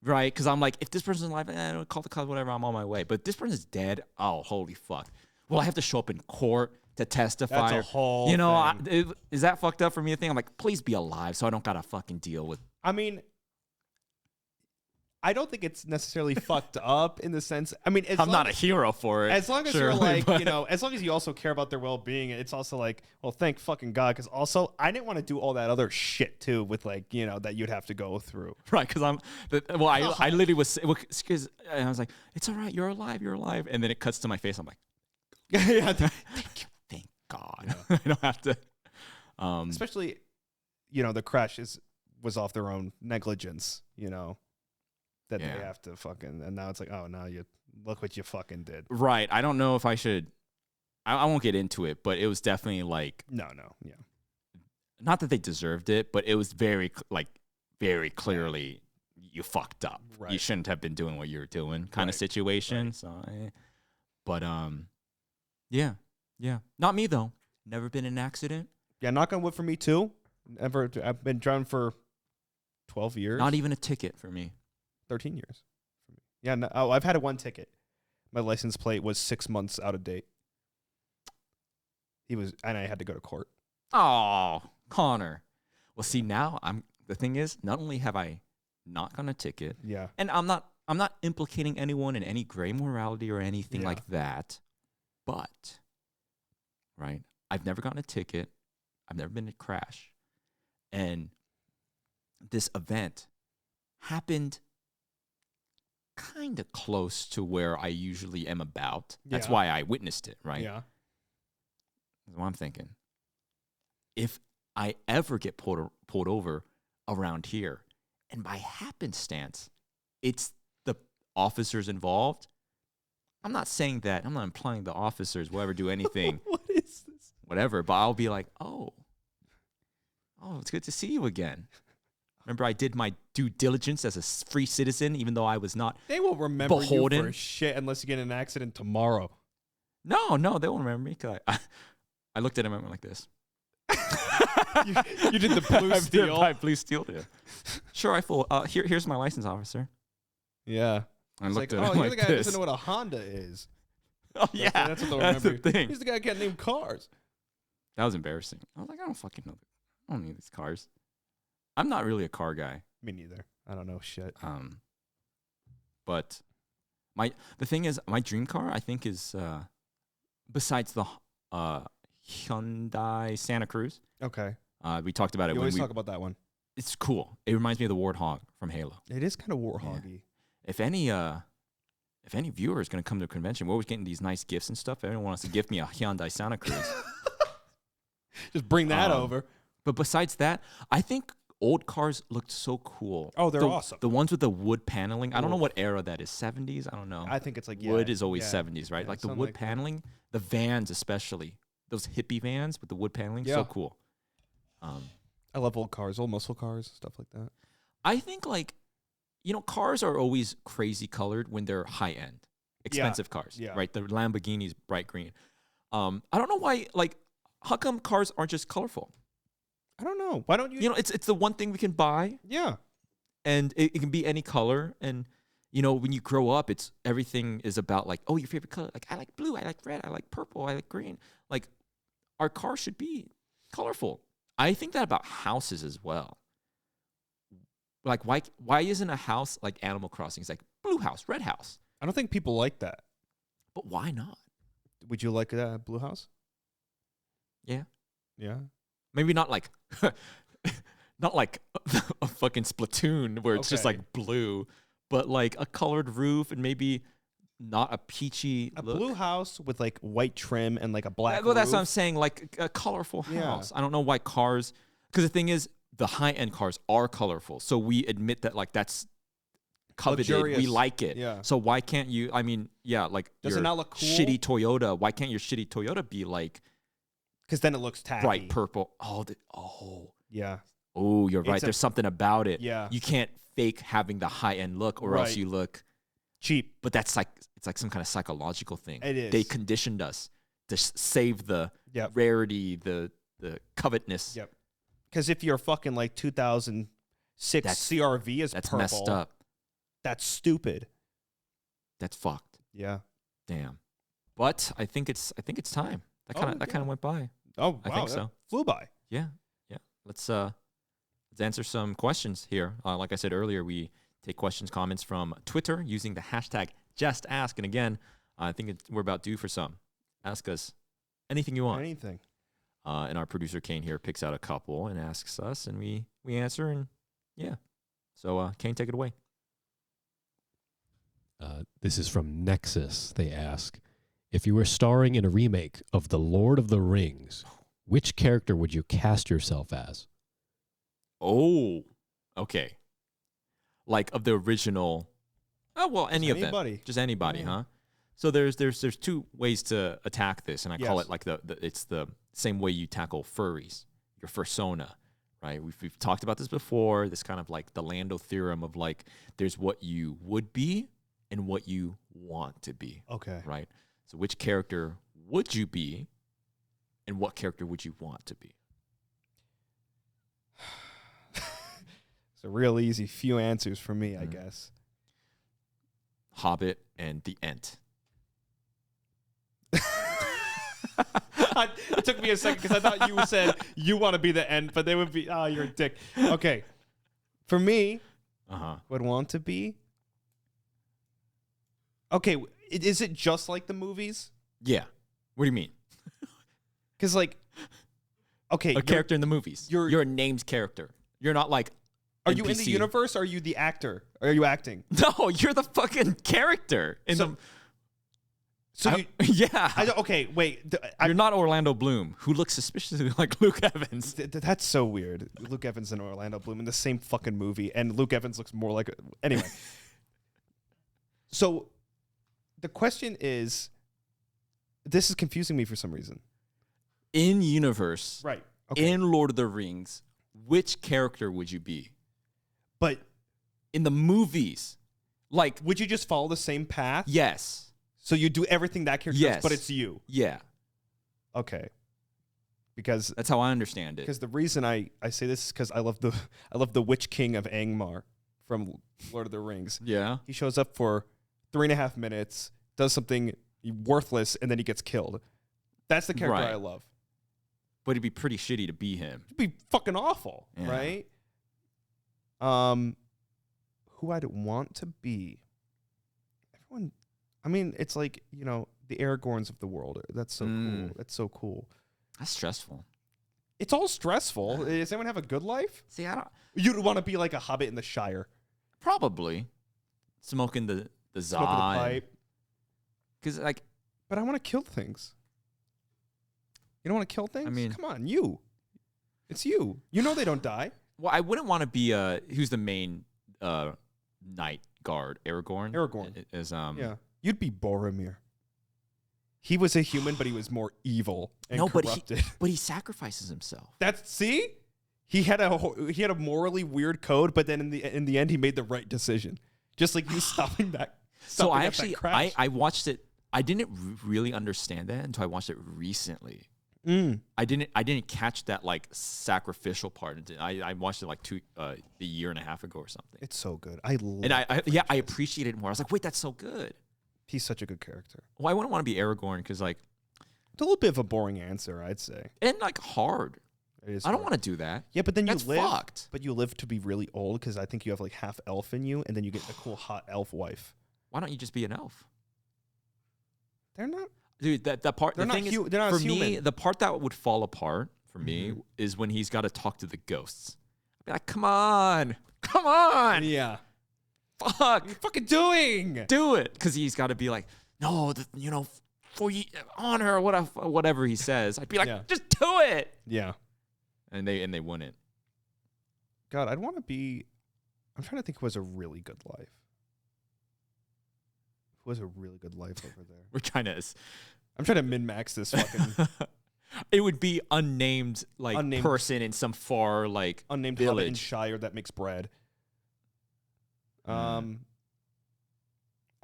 Right? Because I'm like, if this person's alive, call the cops, whatever, I'm on my way. But if this person's dead, oh, holy fuck. Well, I have to show up in court to testify. That's a whole thing. Is that fucked up for me to think? I'm like, please be alive so I don't got to fucking deal with. I mean, I don't think it's necessarily fucked up in the sense. I mean, I'm not a hero for it. As long as surely, you're like, but- as long as you also care about their well-being, it's also like, well, thank fucking God. Because also, I didn't want to do all that other shit too with like, that you'd have to go through. Right, because I literally was, because I was like, it's all right, you're alive. And then it cuts to my face. I'm like, Yeah. thank God. I don't have to. Especially, the crash was off their own negligence, that Yeah. they have to fucking, and now it's like, oh, now you look what you fucking did. Right. I don't know if I should. I won't get into it, but it was definitely like, No, yeah. not that they deserved it, but it was very clearly you fucked up. Right. You shouldn't have been doing what you were doing, kind of Right. situation. So, yeah, not me though. Never been in an accident. Yeah, knock on wood for me too. I've been driving for 12 years. Not even a ticket for me. 13 years. Yeah, no, I've had one ticket. My license plate was 6 months out of date. And I had to go to court. Oh, Connor. Well, see, now the thing is, not only have I not gotten a ticket, Yeah. and I'm not implicating anyone in any gray morality or anything Yeah. like that, but right, I've never gotten a ticket. I've never been in a crash. And this event happened kind of close to where I usually am about. That's Yeah. why I witnessed it, right? Yeah. That's what I'm thinking. If I ever get pulled over around here, and by happenstance, it's the officers involved, I'm not saying that. I'm not implying the officers will ever do anything, What is this? whatever, but I'll be like, oh, it's good to see you again. Remember, I did my due diligence as a free citizen, even though I was not. They will remember you Beholden. for shit unless you get in an accident tomorrow. No, they won't remember me. Cause I looked at him and went like this. You did the blue I did steel. my blue steel. Yeah. Sure, I full. Here's my license, officer. Yeah. I It's looked like, at oh, him you're like the guy who this. doesn't know what a Honda is. Oh yeah, That's what they'll that's remember. the thing. He's the guy who can't name cars. That was embarrassing. I was like, I don't fucking know. I don't need these cars. I'm not really a car guy. Me neither. I don't know shit. But the thing is, my dream car, I think, is besides the Hyundai Santa Cruz. Okay. We talked about it You when always talk about that one. It's cool. It reminds me of the Warthog from Halo. It is kind of warthoggy. If any viewer is going to come to a convention, we're always getting these nice gifts and stuff. If anyone wants to gift me a Hyundai Santa Cruz. Just bring that over. But besides that, I think old cars looked so cool. Oh, they're The- awesome. The ones with the wood paneling. I don't know Oof. what era that is. 70s? I don't know. I think it's like Wood is always yeah. 70s, right? Yeah, like the something wood like that. paneling, the vans especially. Those hippie vans with the wood paneling, Yeah. so cool. I love old cars, old muscle cars, stuff like that. I think cars are always crazy colored when they're high end, expensive cars, yeah. right? The Lamborghini's bright green. I don't know why. How come cars aren't just colorful? I don't know. Why don't you? It's the one thing we can buy, Yeah. and it can be any color. And when you grow up, everything is about like, oh, your favorite color. Like I like blue, I like red, I like purple, I like green. Like our car should be colorful. I think that about houses as well. Like why isn't a house like Animal Crossing? It's like blue house, red house. I don't think people like that. But why not? Would you like a blue house? Yeah. Yeah. Maybe not like not like a fucking Splatoon where it's just Okay. like blue, but like a colored roof and maybe not a peachy A look. blue house with like white trim and like a black Well, that's roof. what I'm saying. Like a colorful Yeah. house. I don't know why cars, because the thing is, the high-end cars are colorful. So we admit that like that's coveted. We Luxurious. like it. Yeah. So why can't you? I mean, yeah, like Does it your not look cool? shitty Toyota. Why can't your shitty Toyota be like Because then it looks tacky. bright purple? Yeah. Oh, you're right. It's There's something about it. Yeah. You can't fake having the high-end look, or else Right. you look. Cheap. But that's like it's like some kind of psychological thing. It is. They conditioned us to save the Yep. rarity, the covetousness. Yep. Because if your fucking like 2006 That's- CRV is That's purple, messed up. that's stupid. That's fucked. Yeah. Damn. But I think it's time. That kind of yeah. went by. Oh, wow. I think that so. Flew by. Yeah. Yeah. Let's answer some questions here. Like I said earlier, we take questions, comments from Twitter using the hashtag JustAsk. And again, I think we're about due for some. Ask us anything you want. Anything. And our producer Kane here picks out a couple and asks us, and we answer, and yeah. So Kane, take it away. This is from Nexus. They ask, if you were starring in a remake of The Lord of the Rings, which character would you cast yourself as? Oh, okay. Like of the original. Oh well, any of anybody. them, just anybody, Yeah. huh? So there's two ways to attack this, and I call Yes. it like it's the same way you tackle furries, your fursona, right? We've talked about this before. This kind of like the Lando theorem of like there's what you would be and what you want to be, Okay. right? So which character would you be, and what character would you want to be? It's a real easy few answers for me, I guess. Hobbit and the Ent. It took me a second because I thought you said you want to be the end, but they would be, oh, you're a dick. Okay. For me, would want to be. Okay. Is it just like the movies? Yeah. What do you mean? Because, like, okay. A character in the movies. You're a named character. You're not like. Are you in the NPC. universe or are you the actor? Or are you acting? No, you're the fucking character in So- the. So, Yeah. okay, wait. You're not Orlando Bloom, who looks suspiciously like Luke Evans. That's so weird. Luke Evans and Orlando Bloom in the same fucking movie, and Luke Evans looks more like anyway. So, the question is, this is confusing me for some reason. In universe, Right. Okay. in Lord of the Rings, which character would you be? But In the movies, like would you just follow the same path? yes, So you do everything that character Yes. does, but it's you. yeah, Okay. Because that's how I understand it. the reason I say this is because I love the Witch King of Angmar from Lord of the Rings. Yeah, He shows up for 3.5 minutes, does something worthless, and then he gets killed. That's the character Right. I love. but it'd be pretty shitty to be him. It'd be fucking awful, Yeah. right? Who I'd want to be. Everyone, I mean, it's like, the Aragorns of the world. That's so cool. That's so cool. That's stressful. It's all stressful. Does anyone have a good life? See, I don't You'd want to be like a hobbit in the Shire. probably smoking the Smoking the za, pipe. because like But I want to kill things. You don't want to kill things? I mean- Come on, you. It's you. You know they don't die. well, I wouldn't want to be who's the main knight guard, Aragorn. Aragorn. Is Yeah. You'd be Boromir. He was a human, but he was more evil and no, corrupted. but he sacrifices himself. See, he had a morally weird code, but then in the end, he made the right decision. Just like you stopping that. So stopping I at that actually crash. I watched it. I didn't really understand that until I watched it recently. I didn't catch that like sacrificial part. I watched it like a year and a half ago or something. It's so good. I love. And I appreciate it more. I was like, wait, that's so good. He's such a good character. Well, I wouldn't want to be Aragorn because like It's a little bit of a boring answer, I'd say. and like hard. It is I don't hard. want to do that. Yeah, but then That's you live. fucked. But you live to be really old because I think you have like half elf in you, and then you get a cool hot elf wife. Why don't you just be an elf? They're not. Dude, that part. They're the not thing hu- is, they're not for as me, human. the part that would fall apart for me is when he's got to talk to the ghosts. I'd be like, come on. Yeah. Fuck. What are you fucking doing? Do it. Because he's got to be like, no, for honor, whatever he says. I'd be like, Yeah. just do it. Yeah. And they wouldn't. God, I'd want to be. I'm trying to think who has a really good life. Who has a really good life over there? We're trying to. I'm trying to min-max this fucking It would be unnamed person in some far unnamed village. hobbit in Shire that makes bread. I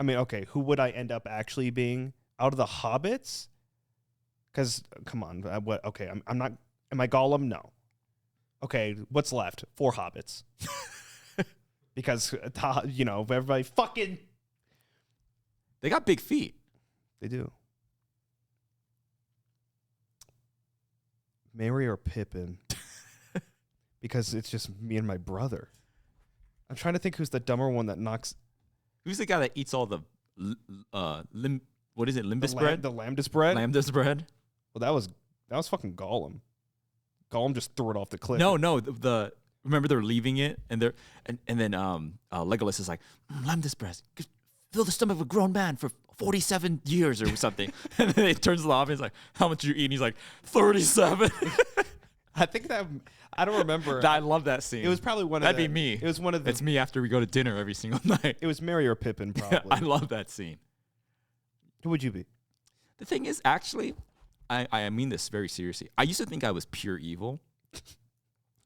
mean, okay, who would I end up actually being out of the hobbits? Because come on, what? Okay, I'm not. Am I Gollum? No. Okay, what's left? 4 hobbits. Because everybody fucking They got big feet. they do. Merry or Pippin? Because it's just me and my brother. I'm trying to think who's the dumber one that knocks Who's the guy that eats all the what is it? Limbus the bread? The lambdas bread. Lambdas bread? Well, that was fucking Gollum. Gollum just threw it off the cliff. No. Remember they're leaving it, and then Legolas is like, lambdas bread, fill the stomach of a grown man for 47 years or something. And then he turns to the office like, how much you eat? And he's like, 37. I think that I don't remember. I love that scene. It was probably one of That'd be me. It was one of the. It's me after we go to dinner every single night. It was Merry or Pippin, probably. I love that scene. Who would you be? The thing is, actually, I mean this very seriously. I used to think I was pure evil,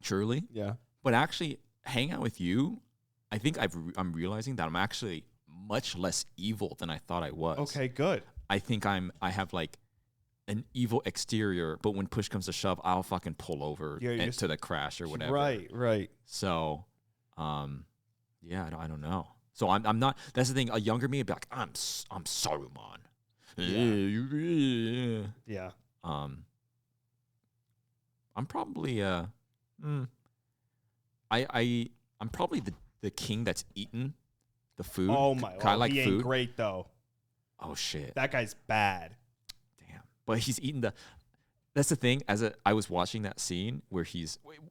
truly. Yeah. But actually, hang out with you, I think I'm realizing that I'm actually much less evil than I thought I was. Okay, good. I think I have like an evil exterior, but when push comes to shove, I'll fucking pull over to the crash or whatever. Right. So, yeah, I don't know. So I'm not. That's the thing. A younger me would be like, I'm Saruman. Yeah. I'm probably I'm probably the king that's eaten the food. Oh my! I like he food. ain't great though. Oh shit! That guy's bad. Damn. But he's eaten the. That's the thing. I was watching that scene where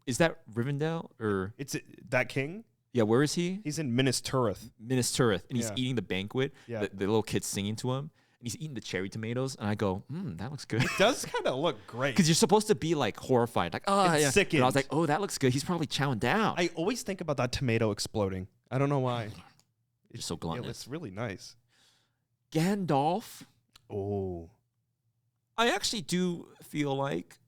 is that Rivendell or? It's that king. Yeah, where is he? He's in Minas Tirith. Minas Tirith, and he's Yeah. eating the banquet. Yeah. The little kid's singing to him, and he's eating the cherry tomatoes. And I go, that looks good. Does kind of look great. Because you're supposed to be like horrified, like, oh It's yeah. sickened. But I was like, oh, that looks good. He's probably chowing down. I always think about that tomato exploding. I don't know why. You're so gluttonous. It's really nice. Gandalf. Oh. I actually do feel like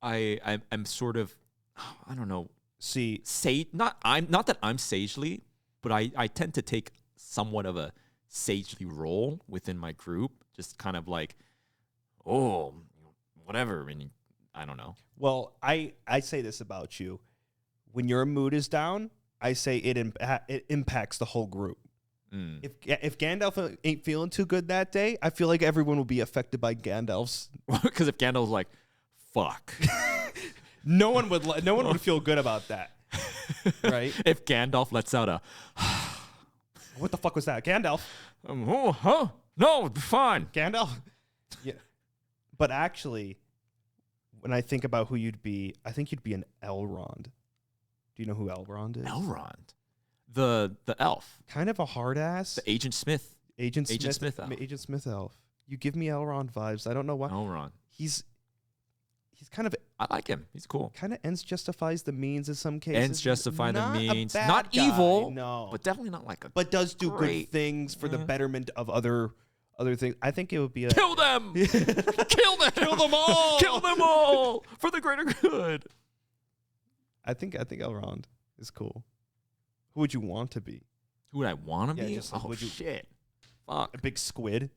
I'm sort of, I don't know, See, not that I'm sagely, but I tend to take somewhat of a sagely role within my group, just kind of like, oh, whatever. I mean, I don't know. well, I say this about you. When your mood is down, I say it impacts the whole group. If Gandalf ain't feeling too good that day, I feel like everyone will be affected by Gandalf's. Because if Gandalf's like, fuck. No one would feel good about that, right? If Gandalf lets out a, What the fuck was that, Gandalf? no, it'll be fine. Gandalf. Yeah, but actually, when I think about who you'd be, I think you'd be an Elrond. Do you know who Elrond is? Elrond, the elf, Kind of a hard ass. the Agent Smith. Agent Smith elf. Agent Smith elf. You give me Elrond vibes. I don't know why. Elrond. He's kind of I like him. He's cool. ends justifies the means in some cases. Ends justify the Not a means. bad Not guy, evil, no, but definitely not like a. but does do great. good things for the betterment of other things. I think it would be a Kill them! Kill them! Kill them all! Kill them all for the greater good. I think Elrond is cool. Who would you want to be? Who would I want to Yeah, be? just like, Oh would you- shit! Fuck. A big squid?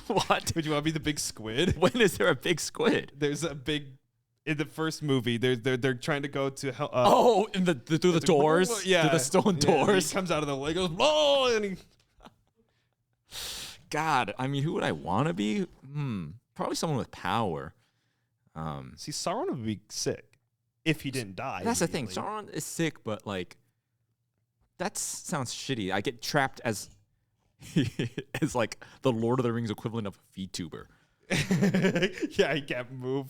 What? Would you want to be the big squid? When is there a big squid? There's a big in the first movie. They're trying to go to hell. Oh, in through the doors. Yeah, Through the stone yeah, doors. He comes out of the leg, goes, "Oh!" and he God, I mean, who would I want to be? Probably someone with power. See, Sauron would be sick if he didn't die. That's the thing. immediately. Sauron is sick, but like, that sounds shitty. I get trapped as as like the Lord of the Rings equivalent of a VTuber. Yeah, he can't move.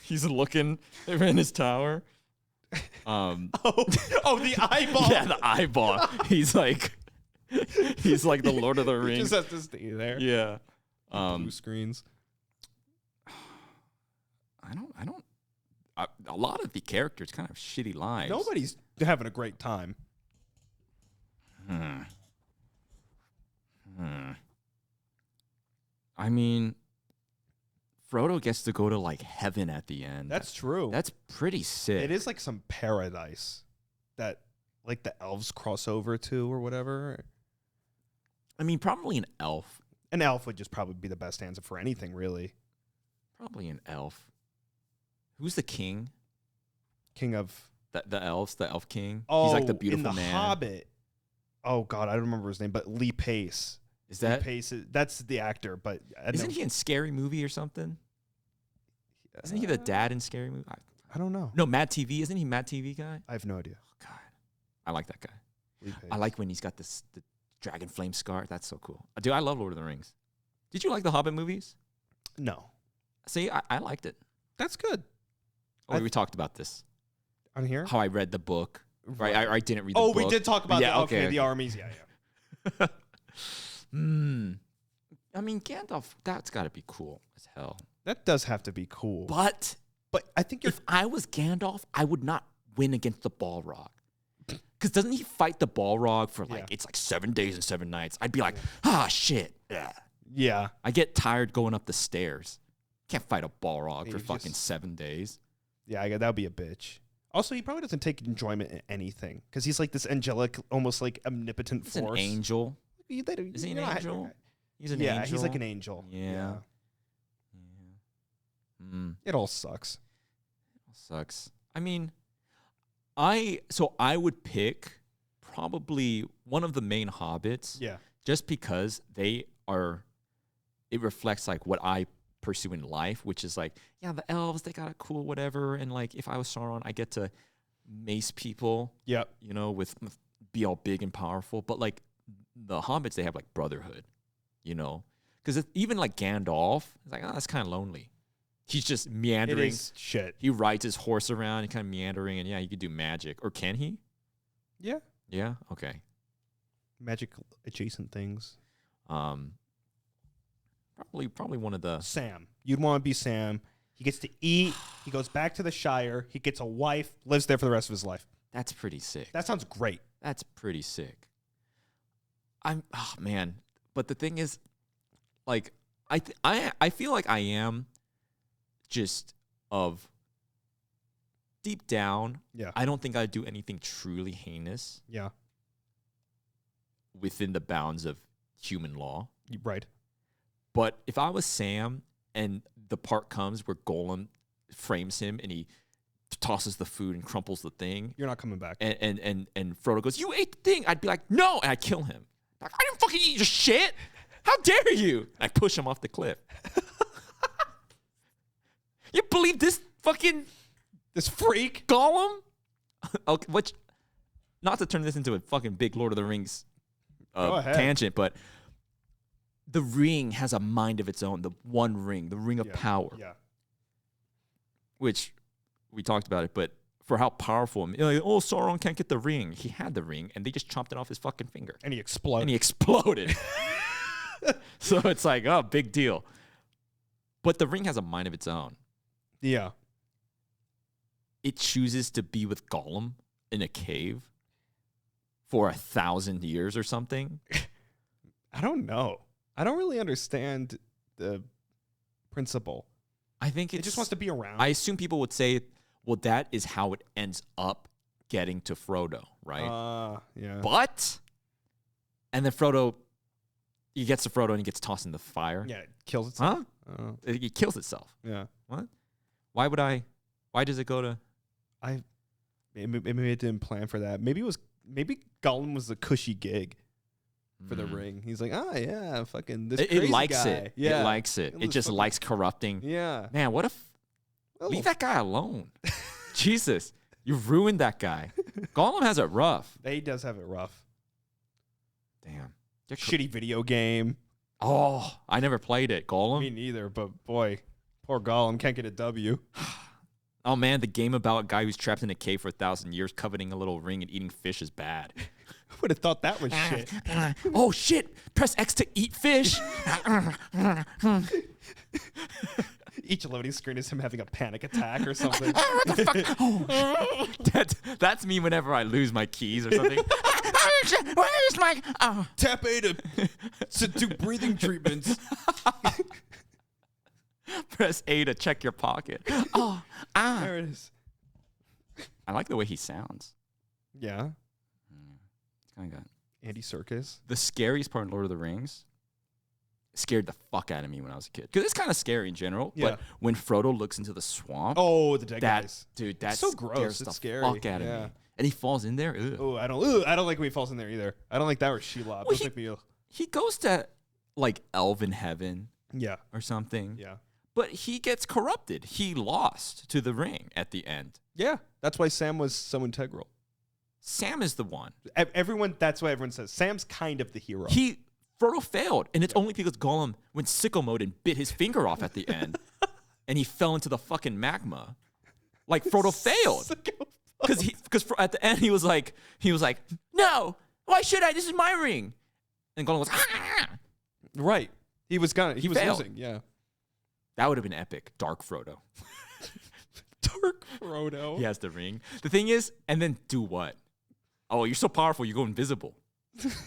He's looking in his tower. Oh, the eyeball. Yeah, the eyeball. He's like the Lord of the He Rings. just has to stay there. Yeah. Blue screens. A lot of the characters kind of shitty lives. Nobody's having a great time. I mean, Frodo gets to go to like heaven at the end. That's true. That's pretty sick. It is like some paradise that like the elves cross over to or whatever. I mean, probably an elf. An elf would just probably be the best answer for anything, really. Probably an elf. Who's the king? King of The elves, the elf king. Oh, he's like the beautiful in the man. Hobbit. Oh God, I don't remember his name, but Lee Pace. Is that? Lee Pace? That's the actor, but Isn't he in Scary Movie or something? Isn't he the dad in Scary Movie? I don't know. No, Mad TV. Isn't he Mad TV guy? I have no idea. Oh, God, I like that guy. Lee Pace. I like when he's got the dragon flame scar. That's so cool. Dude, I love Lord of the Rings. Did you like the Hobbit movies? No, See, I liked it. that's good. Oh, we talked about this. On here. How I read the book. Right, I didn't read the Oh, book. we did talk about Yeah, that. okay, The okay. armies. Yeah. I mean, Gandalf, that's got to be cool as hell. That does have to be cool. But But I think you're. if I was Gandalf, I would not win against the Balrog. Because doesn't he fight the Balrog for like, Yeah. it's like 7 days and 7 nights? I'd be like, shit. Yeah. Yeah. I get tired going up the stairs. Can't fight a Balrog for you fucking just- 7 days. Yeah, that would be a bitch. Also, he probably doesn't take enjoyment in anything because he's like this angelic, almost like omnipotent He's an force. angel. Is Is he an angel? He's an Yeah, angel. he's like an angel. Yeah. It all sucks. Sucks. I mean, I would pick probably one of the main hobbits. Yeah. Just because it reflects like what I pursue in life, which is like, yeah, the elves, they got it cool, whatever. And like, if I was Sauron, I get to mace people, Yep. you know, be all big and powerful. But like the hobbits, they have like brotherhood, you know, because even like Gandalf, it's like, that's kind of lonely. He's just It meandering. is shit. He rides his horse around and kind of meandering, and yeah, he could do magic. Or can he? Yeah. Yeah. Okay. Magic adjacent things. Probably one of the. Sam. You'd want to be Sam. He gets to eat. He goes back to the Shire. He gets a wife. Lives there for the rest of his life. That's pretty sick. That sounds great. That's pretty sick. Oh man, but the thing is, like, I feel like I am just of deep down. Yeah. I don't think I'd do anything truly heinous Yeah. within the bounds of human law. Right. But if I was Sam and the part comes where Golem frames him and he tosses the food and crumples the thing, You're not coming back. and Frodo goes, "You ate the thing," I'd be like, "No," and I'd kill him. Like, I didn't fucking eat your shit. How dare you? I push him off the cliff. You believe this fucking This freak. Gollum? Okay, not to turn this into a fucking big Lord of the Rings Go ahead. tangent, but the ring has a mind of its own. The one ring, the ring of Yeah. power, Yeah. which we talked about it, but for how powerful, like, oh, Sauron can't get the ring. He had the ring, and they just chopped it off his fucking finger. And he exploded. And he exploded. So it's like, oh, big deal. But the ring has a mind of its own. Yeah. It chooses to be with Gollum in a cave for 1,000 years or something. I don't know. I don't really understand the principle. I think It just wants to be around. I assume people would say, well, that is how it ends up getting to Frodo, right? Yeah. But, and then Frodo, he gets to Frodo and he gets tossed in the fire. Yeah, it kills itself. Huh? It kills itself. Yeah. What? Why does it go to? Maybe it didn't plan for that. Maybe Gollum was a cushy gig for the ring. He's like, yeah, fucking this It crazy likes guy. it. Yeah. It likes it. It just fucking- likes corrupting. Yeah. Man, what if leave that guy alone? Jesus, you ruined that guy. Gollum has it rough. He does have it rough. Damn. Shitty video game. Oh, I never played it. Gollum. Me neither, but boy, poor Gollum can't get a W. Oh man, the game about a guy who's trapped in a cave for 1,000 years, coveting a little ring and eating fish is bad. I would have thought that was shit. Oh shit! Press X to eat fish. Each loading screen is him having a panic attack or something. That's me whenever I lose my keys or something. Where's my? Oh. Tap A to do breathing treatments. Press A to check your pocket. Oh, There it is. I like the way he sounds. Yeah. It's kind of got Andy Serkis. the scariest part in Lord of the Rings. Scared the fuck out of me when I was a kid because it's kind of scary in general. Yeah. But when Frodo looks into the swamp, Oh, the dead guys. dude, that's so gross. Scares It's the scary. fuck out of Yeah. me. And he falls in there. Ugh. Oh, I don't like when he falls in there either. I don't like that or Shelob. Well, Those make me ill. He goes to like elven heaven Yeah. or something. Yeah. But he gets corrupted. He lost to the ring at the end. Yeah. That's why Sam was so integral. Sam is the one. Everyone, that's what everyone says. Sam's kind of the hero. Frodo failed, and it's only because Gollum went sicko mode and bit his finger off at the end, and he fell into the fucking magma. Like Frodo failed because at the end he was like, no, why should I? This is my ring. And Gollum was Right. He was He was failed. losing. Yeah. That would have been epic. Dark Frodo. Dark Frodo. He has the ring. The thing is, and then do what? Oh, you're so powerful, you go invisible.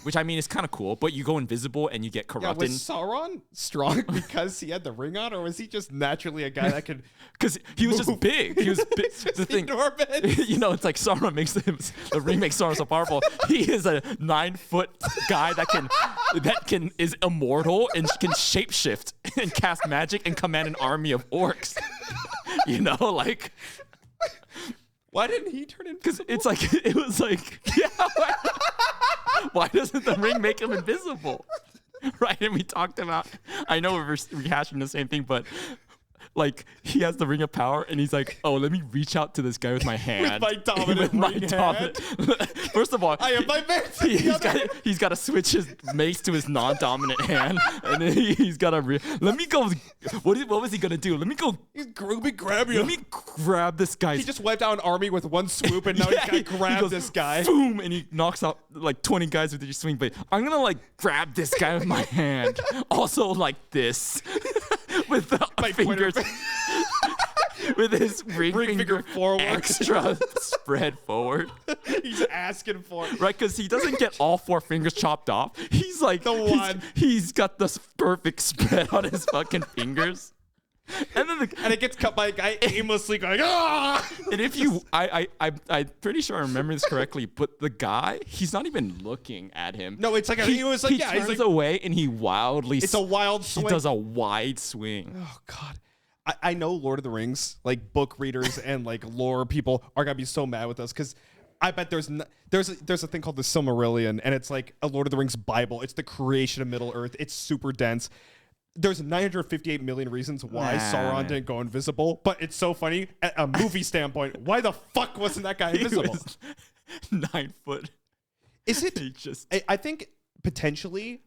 Which I mean is kind of cool, but you go invisible and you get Yeah, corrupted. was Sauron strong because he had the ring on, or was he just naturally a guy that could? Because he was just big. He was big. Just The thing, enormous. you know, it's like Sauron makes the ring makes Sauron so powerful. He is a 9-foot guy that is immortal and can shapeshift and cast magic and command an army of orcs. You know, like. Why didn't he turn into? Because it was like, yeah. Why doesn't the ring make him invisible? Right? And we talked about, I know we're rehashing the same thing, but like he has the ring of power and he's like, oh, let me reach out to this guy with my hand. my dominant ring hand. First of all, I have my mace. he's got to switch his mace to his non-dominant hand. And then he's got to, let me go, what was he going to do? Let me go. Let me grab you. Let me grab this guy. He just wiped out an army with one swoop, and now Yeah, he's got to grab goes, this guy. Boom, and he knocks out like 20 guys with his swing. But I'm gonna like grab this guy with my hand, also like this, with the My fingers, with his ring finger forward. extra spread forward. He's asking for it. Right, because he doesn't get all 4 fingers chopped off. He's like The one. He's got this perfect spread on his fucking fingers. And then And it gets cut by a guy aimlessly going, ah! and if you, I'm pretty sure I remember this correctly, but the guy, he's not even looking at him. No, it's like he was like, he yeah, he's turns like, away and he wildly. it's a wild He swing. does a wide swing. Oh God. I know Lord of the Rings, like book readers and like lore people are gonna be so mad with us because I bet there's a thing called the Silmarillion, and it's like a Lord of the Rings Bible. It's the creation of Middle Earth. It's super dense. There's 958 million reasons why Sauron didn't go invisible, but it's so funny at a movie standpoint. Why the fuck wasn't that guy He invisible? was 9 foot. Is it? He just I think potentially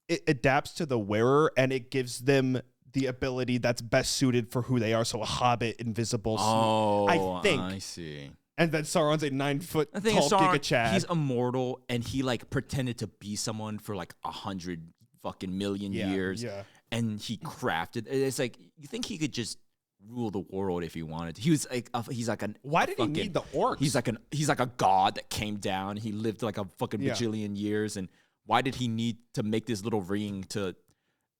it adapts to the wearer and it gives them the ability that's best suited for who they are. So a hobbit, invisible. I think. I see. And then Sauron's a 9 foot The thing tall is, Sauron, Giga Chad. he's immortal and he like pretended to be someone for like 100 fucking million years. Yeah. And he crafted. It's like you think he could just rule the world if he wanted to. He was like he's like an. Why did he need the orcs? He's like a god that came down. He lived like a fucking bajillion years. And why did he need to make this little ring to?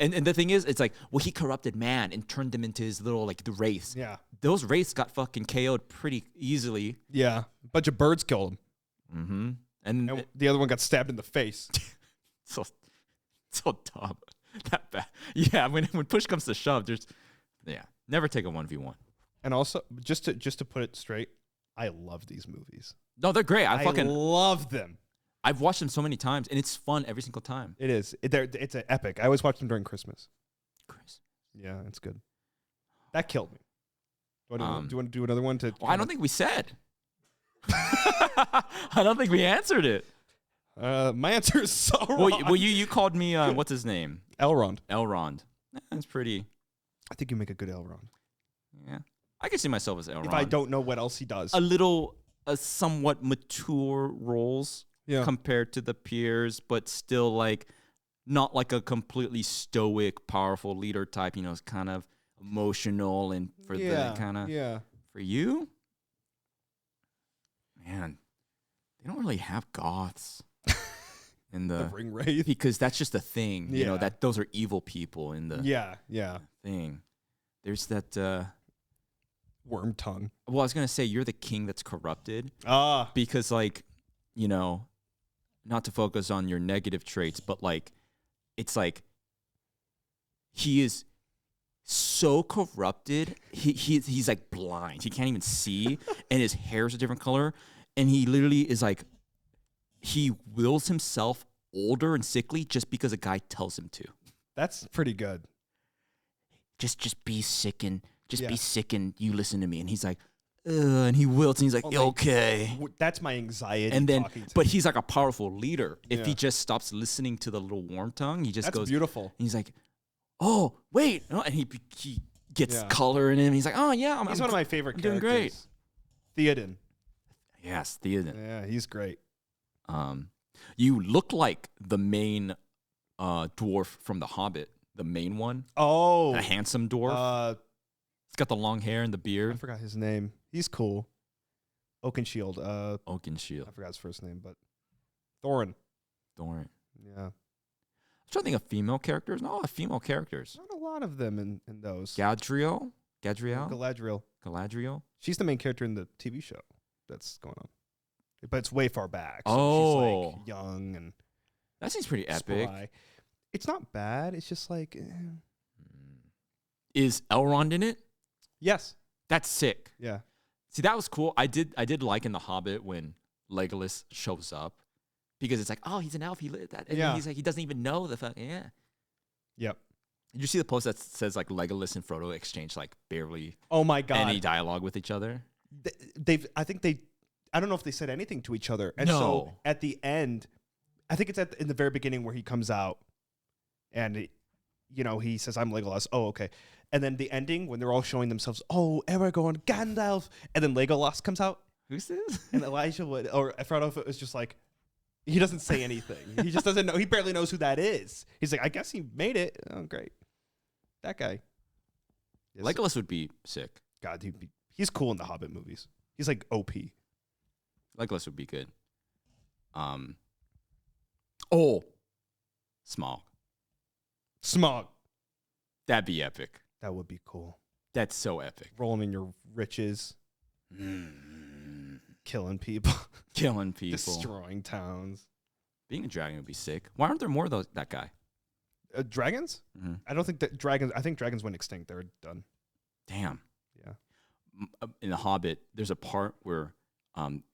And the thing is, it's like, well, he corrupted man and turned them into his little like the wraiths. Yeah. Those wraiths got fucking KO'd pretty easily. Yeah. A bunch of birds killed him. Mm-hmm. And And the other one got stabbed in the face. so dumb. That bad. Yeah, when push comes to shove, never take a 1v1. And also, just to put it straight, I love these movies. No, they're great. I love them. I've watched them so many times, and it's fun every single time. It is. It's an epic. I always watch them during Christmas. Chris. Yeah, it's good. That killed me. Do you want to do another one? Well, I don't think we said. I don't think we answered it. My answer is Sauron. Well, you called me, what's his name? Elrond. Elrond. That's pretty. I think you make a good Elrond. Yeah. I can see myself as Elrond. If I don't know what else he does. A somewhat mature roles compared to the peers, but still like not like a completely stoic, powerful leader type. You know, it's kind of emotional and for the kind of for you, man. They don't really have goths in the Ring Wraith, because that's just a thing. You know that those are evil people in the thing. There's that. Worm tongue. Well, I was gonna say you're the king that's corrupted. Because like, you know, not to focus on your negative traits, but like, it's like he is so corrupted. He's like blind. He can't even see, and his hair's a different color, and he literally is like, he wills himself older and sickly just because a guy tells him to. That's pretty good. Just be sick and. Be sick and you listen to me. And he's like, and he wilts and he's like, okay. That's my anxiety. And then, but he's like a powerful leader. If he just stops listening to the little worm tongue, he just goes. Beautiful. And he's like, oh, wait. And he gets color in him. He's like, oh, yeah. He's one of my favorite characters. Doing great. Theoden. Yes, Theoden. Yeah, he's great. You look like the main dwarf from The Hobbit, the main one. Oh. A handsome dwarf. He's got the long hair and the beard. I forgot his name. He's cool. Oakenshield. Oakenshield. I forgot his first name, but Thorin. Thorin. Yeah. I'm trying to think of female characters. Not a lot of female characters. Not a lot of them in those. Galadriel. Galadriel. She's the main character in the TV show that's going on. But it's way far back. So she's like young and that seems pretty epic. Spry. It's not bad. It's just like Is Elrond in it? Yes. That's sick. Yeah. See, that was cool. I did like in The Hobbit when Legolas shows up because it's like, oh, he's an elf. He lit that. And he's like, he doesn't even know the fuck. Yeah. Yep. Did you see the post that says like Legolas and Frodo exchange like barely oh my God. any dialogue with each other? I don't know if they said anything to each other. And so at the end, I think it's in the very beginning where he comes out and he says, I'm Legolas. Oh, okay. And then the ending when they're all showing themselves, oh, Aragorn, Gandalf, and then Legolas comes out. Who's this? And Elijah Wood, or I don't know if it was just like, he doesn't say anything. He just doesn't know. He barely knows who that is. He's like, I guess he made it. Oh, great. That guy. Legolas would be sick. God, he's cool in the Hobbit movies. He's like OP. Legolas would be good. Smog. That'd be epic. That would be cool. That's so epic. Rolling in your riches. Killing people. Destroying towns. Being a dragon would be sick. Why aren't there more of that guy? Dragons? Mm-hmm. I don't think that dragons... I think dragons went extinct. They're done. Damn. Yeah. In The Hobbit, there's a part where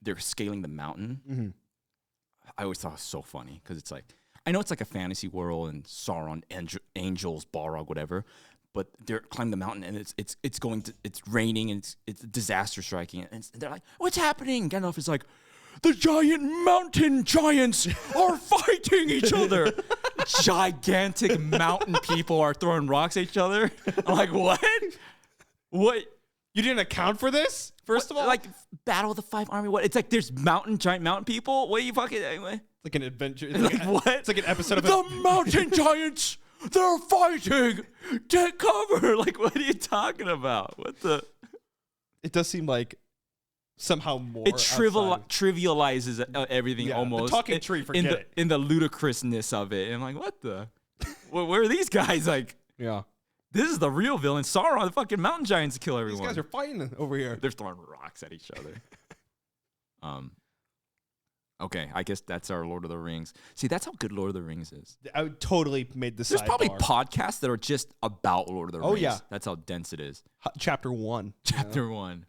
they're scaling the mountain. Mm-hmm. I always thought it was so funny because it's like... I know it's like a fantasy world and Sauron, angels, Balrog, whatever, but they're climbing the mountain and it's raining and it's disaster striking and they're like, what's happening? Gandalf is like, the giant mountain giants are fighting each other. Gigantic mountain people are throwing rocks at each other. I'm like, what? What? You didn't account for this? First of all, like Battle of the Five Army. What? It's like there's giant mountain people. What are you fucking anyway? Like an adventure. Like what? It's like an episode of the mountain giants. They're fighting. Take cover. Like what are you talking about? What the? It does seem like somehow more. It trivializes everything almost. The talking tree. Forget it. In the ludicrousness of it, and I'm like, what the? Where are these guys? Like, yeah. This is the real villain. Sauron, the fucking mountain giants kill everyone. These guys are fighting over here. They're throwing rocks at each other. Okay, I guess that's our Lord of the Rings. See, that's how good Lord of the Rings is. I would totally made the There's sidebar. probably podcasts that are just about Lord of the Rings. Oh, yeah. That's how dense it is. Chapter 1. Chapter 1.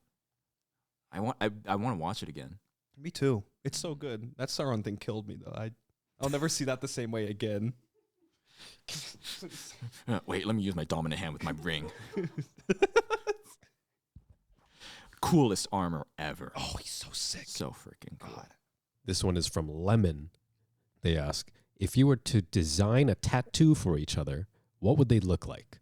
I want to watch it again. Me too. It's so good. That Sauron thing killed me, though. I'll never see that the same way again. Wait, let me use my dominant hand with my ring. Coolest armor ever. Oh, he's so sick. So freaking cool. God. This one is from Lemon. They ask, if you were to design a tattoo for each other, what would they look like?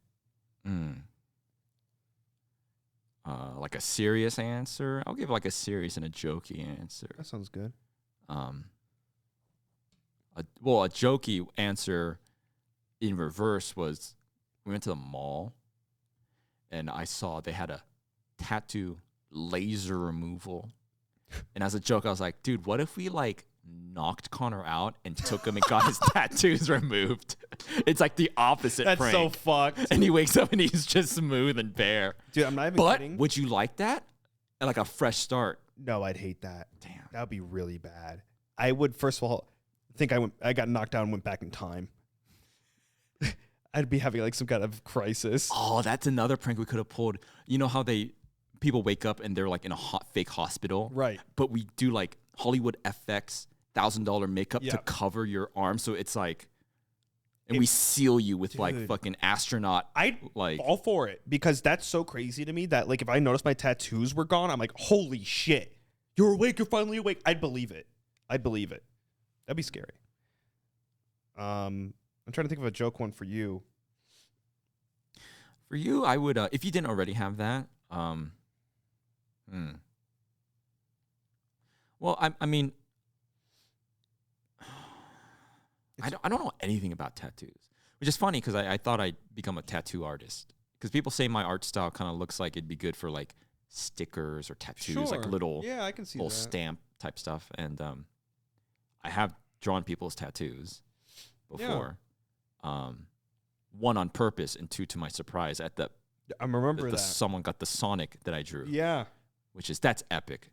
like a serious answer. I'll give like a serious and a jokey answer. That sounds good. A jokey answer in reverse was we went to the mall and I saw they had a tattoo laser removal. And as a joke, I was like, dude, what if we like knocked Connor out and took him and got his tattoos removed? It's like the opposite That's prank. so fucked. And he wakes up and he's just smooth and bare. Dude, I'm not even But kidding. would you like that? And like a fresh start. No, I'd hate that. Damn. That would be really bad. I would, first of all, think I got knocked down and went back in time. I'd be having like some kind of crisis. Oh, that's another prank we could have pulled. You know how people wake up and they're like in a fake hospital? Right. But we do like Hollywood FX $1,000 makeup Yeah. to cover your arm. So it's like, and we seal you with like Dude. fucking astronaut. I'd like, fall for it because that's so crazy to me that like if I noticed my tattoos were gone, I'm like, holy shit, you're awake, you're finally awake. I'd believe it. That'd be scary. I'm trying to think of a joke one for you. for you, I would, if you didn't already have that, well, I mean, I don't know anything about tattoos, which is funny because I thought I'd become a tattoo artist. Because people say my art style kind of looks like it'd be good for like stickers or tattoos, like little Yeah, I can see little that. stamp type stuff. And I have drawn people's tattoos before. One on purpose and two to my surprise at the I'm remembering that. someone got the Sonic that I drew. Yeah. That's epic.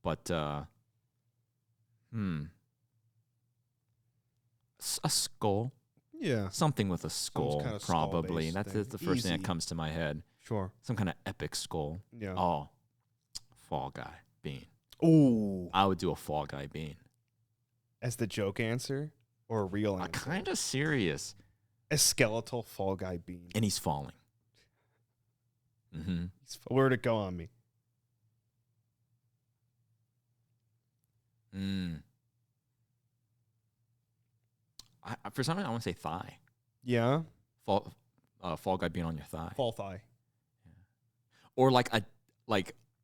But a skull, Yeah. something with a skull, kind of probably. skull-based That's thing. the first thing that Easy. comes to my head. Sure. Some kind of epic skull. Yeah. Oh, Fall Guy bean. Ooh. I would do a Fall Guy bean. As the joke answer or a real answer? Kind of serious, A skeletal Fall Guy bean. and he's falling. Mm-hmm. Where'd it go on me? For some reason, I want to say thigh. Yeah. Fall Guy being on your thigh, Fall thigh. or like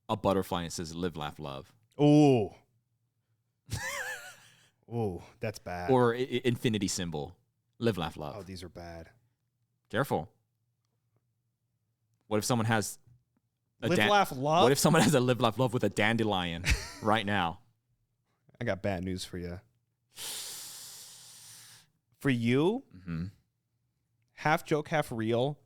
a butterfly and it says "Live, Laugh, Love," Ooh. Ooh, that's bad. or infinity symbol, "Live, Laugh, Love." Oh, these are bad. Careful. What if someone has Live, laugh, love. What if someone has a "Live, Laugh, Love" with a dandelion right now? I got bad news for you. For you, half joke, half real.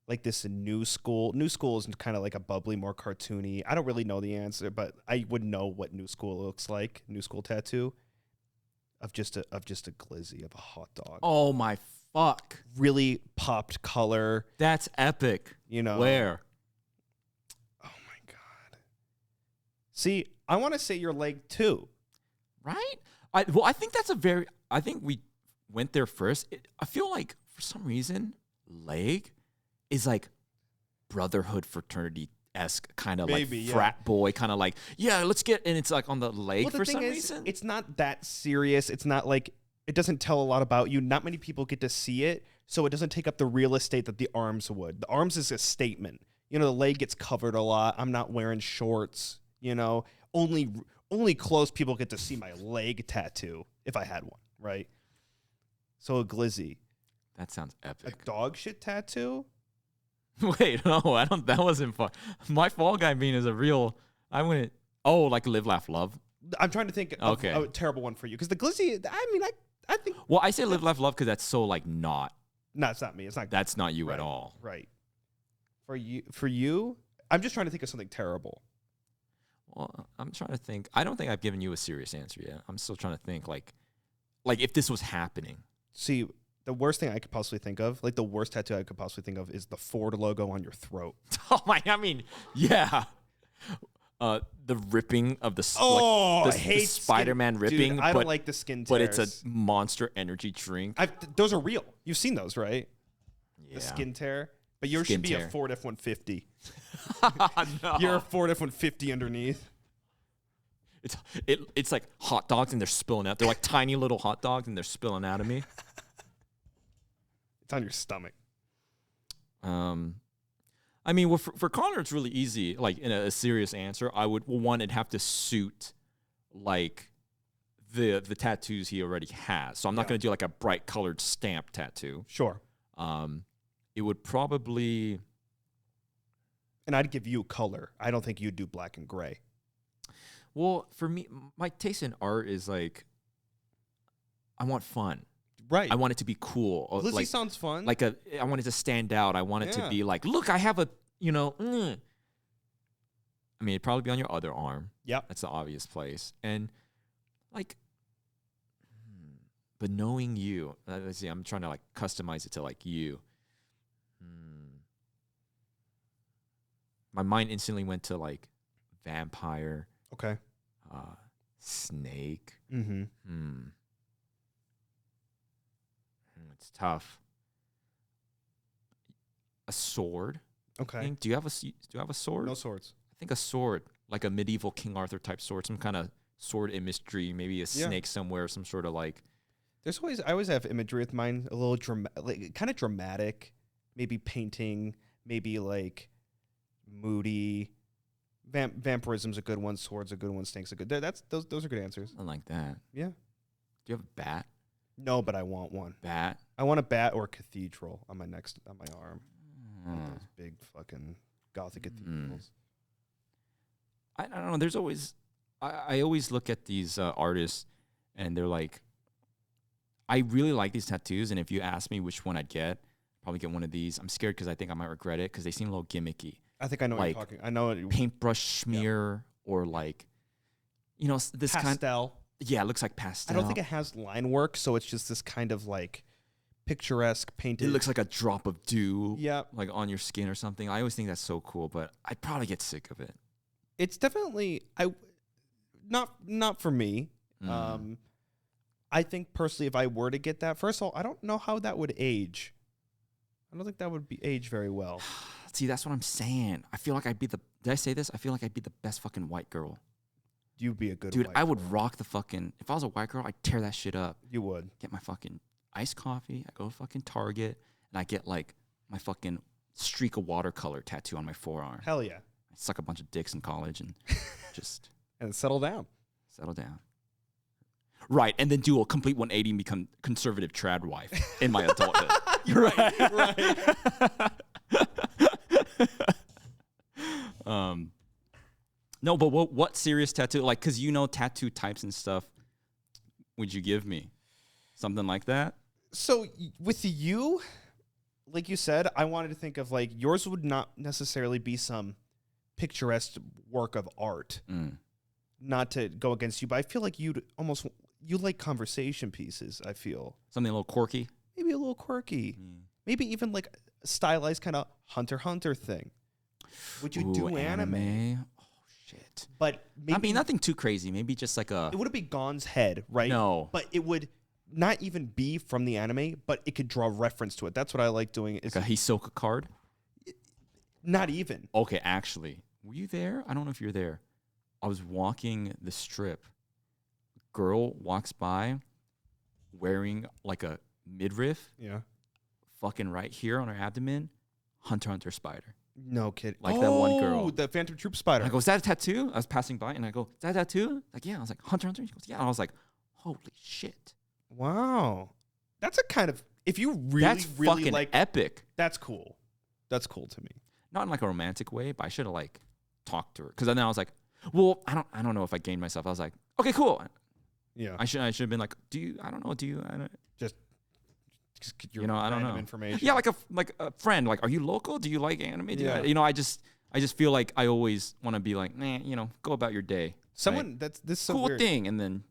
Like this new school. New school is kind of like a bubbly, more cartoony. I don't really know the answer, but I would know what new school looks like. New school tattoo of just a glizzy of a hot dog. Oh my fuck! Really popped color. That's epic. You know Where? Oh my god. See, I want to say your leg too. Right? I think that's I think we went there first. I feel like for some reason, leg is like brotherhood fraternity-esque kind of like Maybe, yeah. frat boy kind of like, yeah, let's get, and it's like on the leg Well, the for thing some is, reason. it's not that serious. It's not like it doesn't tell a lot about you. Not many people get to see it, so it doesn't take up the real estate that the arms would. The arms is a statement. You know, the leg gets covered a lot. I'm not wearing shorts. You know, only close people get to see my leg tattoo if I had one, right? So a glizzy, That sounds a epic. dog shit tattoo. Wait, no, I don't. That wasn't fun. My Fall Guy bean is a real. I went. Oh, like Live, Laugh, Love. I'm trying to think of Okay. a terrible one for you because the glizzy. I mean, I think Well, I say Live, Laugh, Love because that's so like not. no, it's not me. It's not. That's not you right, at all. Right. For you, I'm just trying to think of something terrible. Well, I'm trying to think. I don't think I've given you a serious answer yet. I'm still trying to think like if this was happening. See, the worst thing I could possibly think of, like the worst tattoo I could possibly think of, is the Ford logo on your throat. Oh my! I mean, yeah. The ripping of the Oh, like, I the hate Spider-Man skin. ripping. Dude, I but, don't like the skin but tears. it's a Monster Energy drink. Those are real. You've seen those, right? Yeah. The skin tear. But yours Skin should be tear. a Ford F-150. No. You're a Ford F-150 underneath. It's like hot dogs and they're spilling out. They're like tiny little hot dogs and they're spilling out of me. It's on your stomach. I mean, well, for Connor, it's really easy. Like, in a serious answer, I would, one, it'd have to suit, like, the tattoos he already has. So I'm not going to do, like, a bright colored stamp tattoo. Sure. It would probably... And I'd give you color. I don't think you'd do black and gray. Well, for me, my taste in art is, like, I want fun. Right. I want it to be cool. Lizzie sounds fun. Like I want it to stand out. I want it to be like, look, I have a, I mean, it'd probably be on your other arm. Yep. That's the obvious place. And like, but knowing you, let's see, I'm trying to like customize it to like you. My mind instantly went to like vampire. Okay. Snake. Mm-hmm. It's tough. A sword. Okay. Do you have a sword? No swords. I think a sword, like a medieval King Arthur type sword, some kind of sword imagery, maybe a snake somewhere, some sort of like. I always have imagery with mine, a little kind of dramatic, maybe painting, maybe like moody. Vampirism's a good one. Sword's a good one. Snake's a good. Those are good answers. I like that. Yeah. Do you have a bat? No, but I want one. Bat. I want a bat or a cathedral on my arm. One of those big fucking Gothic cathedrals. I don't know. There's always, I always look at these artists, and they're like, I really like these tattoos, and if you ask me which one I'd get, probably get one of these. I'm scared because I think I might regret it because they seem a little gimmicky. I think I know what Like, you're talking. I know what Paintbrush smear or like, this pastel. Yeah, it looks like pastel. I don't think it has line work, so it's just this kind of like picturesque painted. It looks like a drop of dew, Yeah. like on your skin or something. I always think that's so cool, but I'd probably get sick of it. It's definitely not for me. I think personally, if I were to get that, first of all, I don't know how that would age. I don't think that would age very well. See, that's what I'm saying. I feel like I'd be the. Did I say this? I feel like I'd be the best fucking white girl. You'd be a good Dude, white I would girl. rock the fucking. If I was a white girl, I'd tear that shit up. You would. Get my fucking iced coffee. I go to fucking Target, and I get like my fucking streak of watercolor tattoo on my forearm. Hell yeah. I suck a bunch of dicks in college and just And settle down. settle down. Right, and then do a complete 180 and become conservative trad wife in my adulthood. right. No, but what serious tattoo? Like, because tattoo types and stuff. Would you give me something like that? So with you, like you said, I wanted to think of like yours would not necessarily be some picturesque work of art. Not to go against you, but I feel like you like conversation pieces. I feel Something a little quirky. maybe a little quirky, maybe even like a stylized kind of Hunter x Hunter thing. Would you do anime? Oh shit! But maybe I mean, nothing too crazy. Maybe just like a. it wouldn't be Gon's head, right? No. But it would not even be from the anime, but it could draw reference to it. That's what I like doing. Is Like a Hisoka card. not even. Okay, actually, were you there? I don't know if you're there. I was walking the strip. Girl walks by wearing like a midriff, Yeah. fucking right here on her abdomen, Hunter x Hunter spider. No kidding. Like that one girl. Oh, the Phantom Troop spider. And I go, is that a tattoo? I was passing by and I go, is that a tattoo? Like, yeah. I was like, Hunter x Hunter? She goes, yeah. And I was like, holy shit. Wow. That's a kind of, if you really, That's really fucking like, epic. that's cool. That's cool to me. Not in like a romantic way, but I should have like talked to her. Cause then I was like, well, I don't know if I gained myself. I was like, okay, cool. Yeah. I should have been like, I don't know. Just get your I don't random know. information. Yeah, like a friend. Like, are you local? Do you like anime? Yeah. I just feel like I always want to be like, nah, go about your day. Someone, this is so cool weird. thing, and then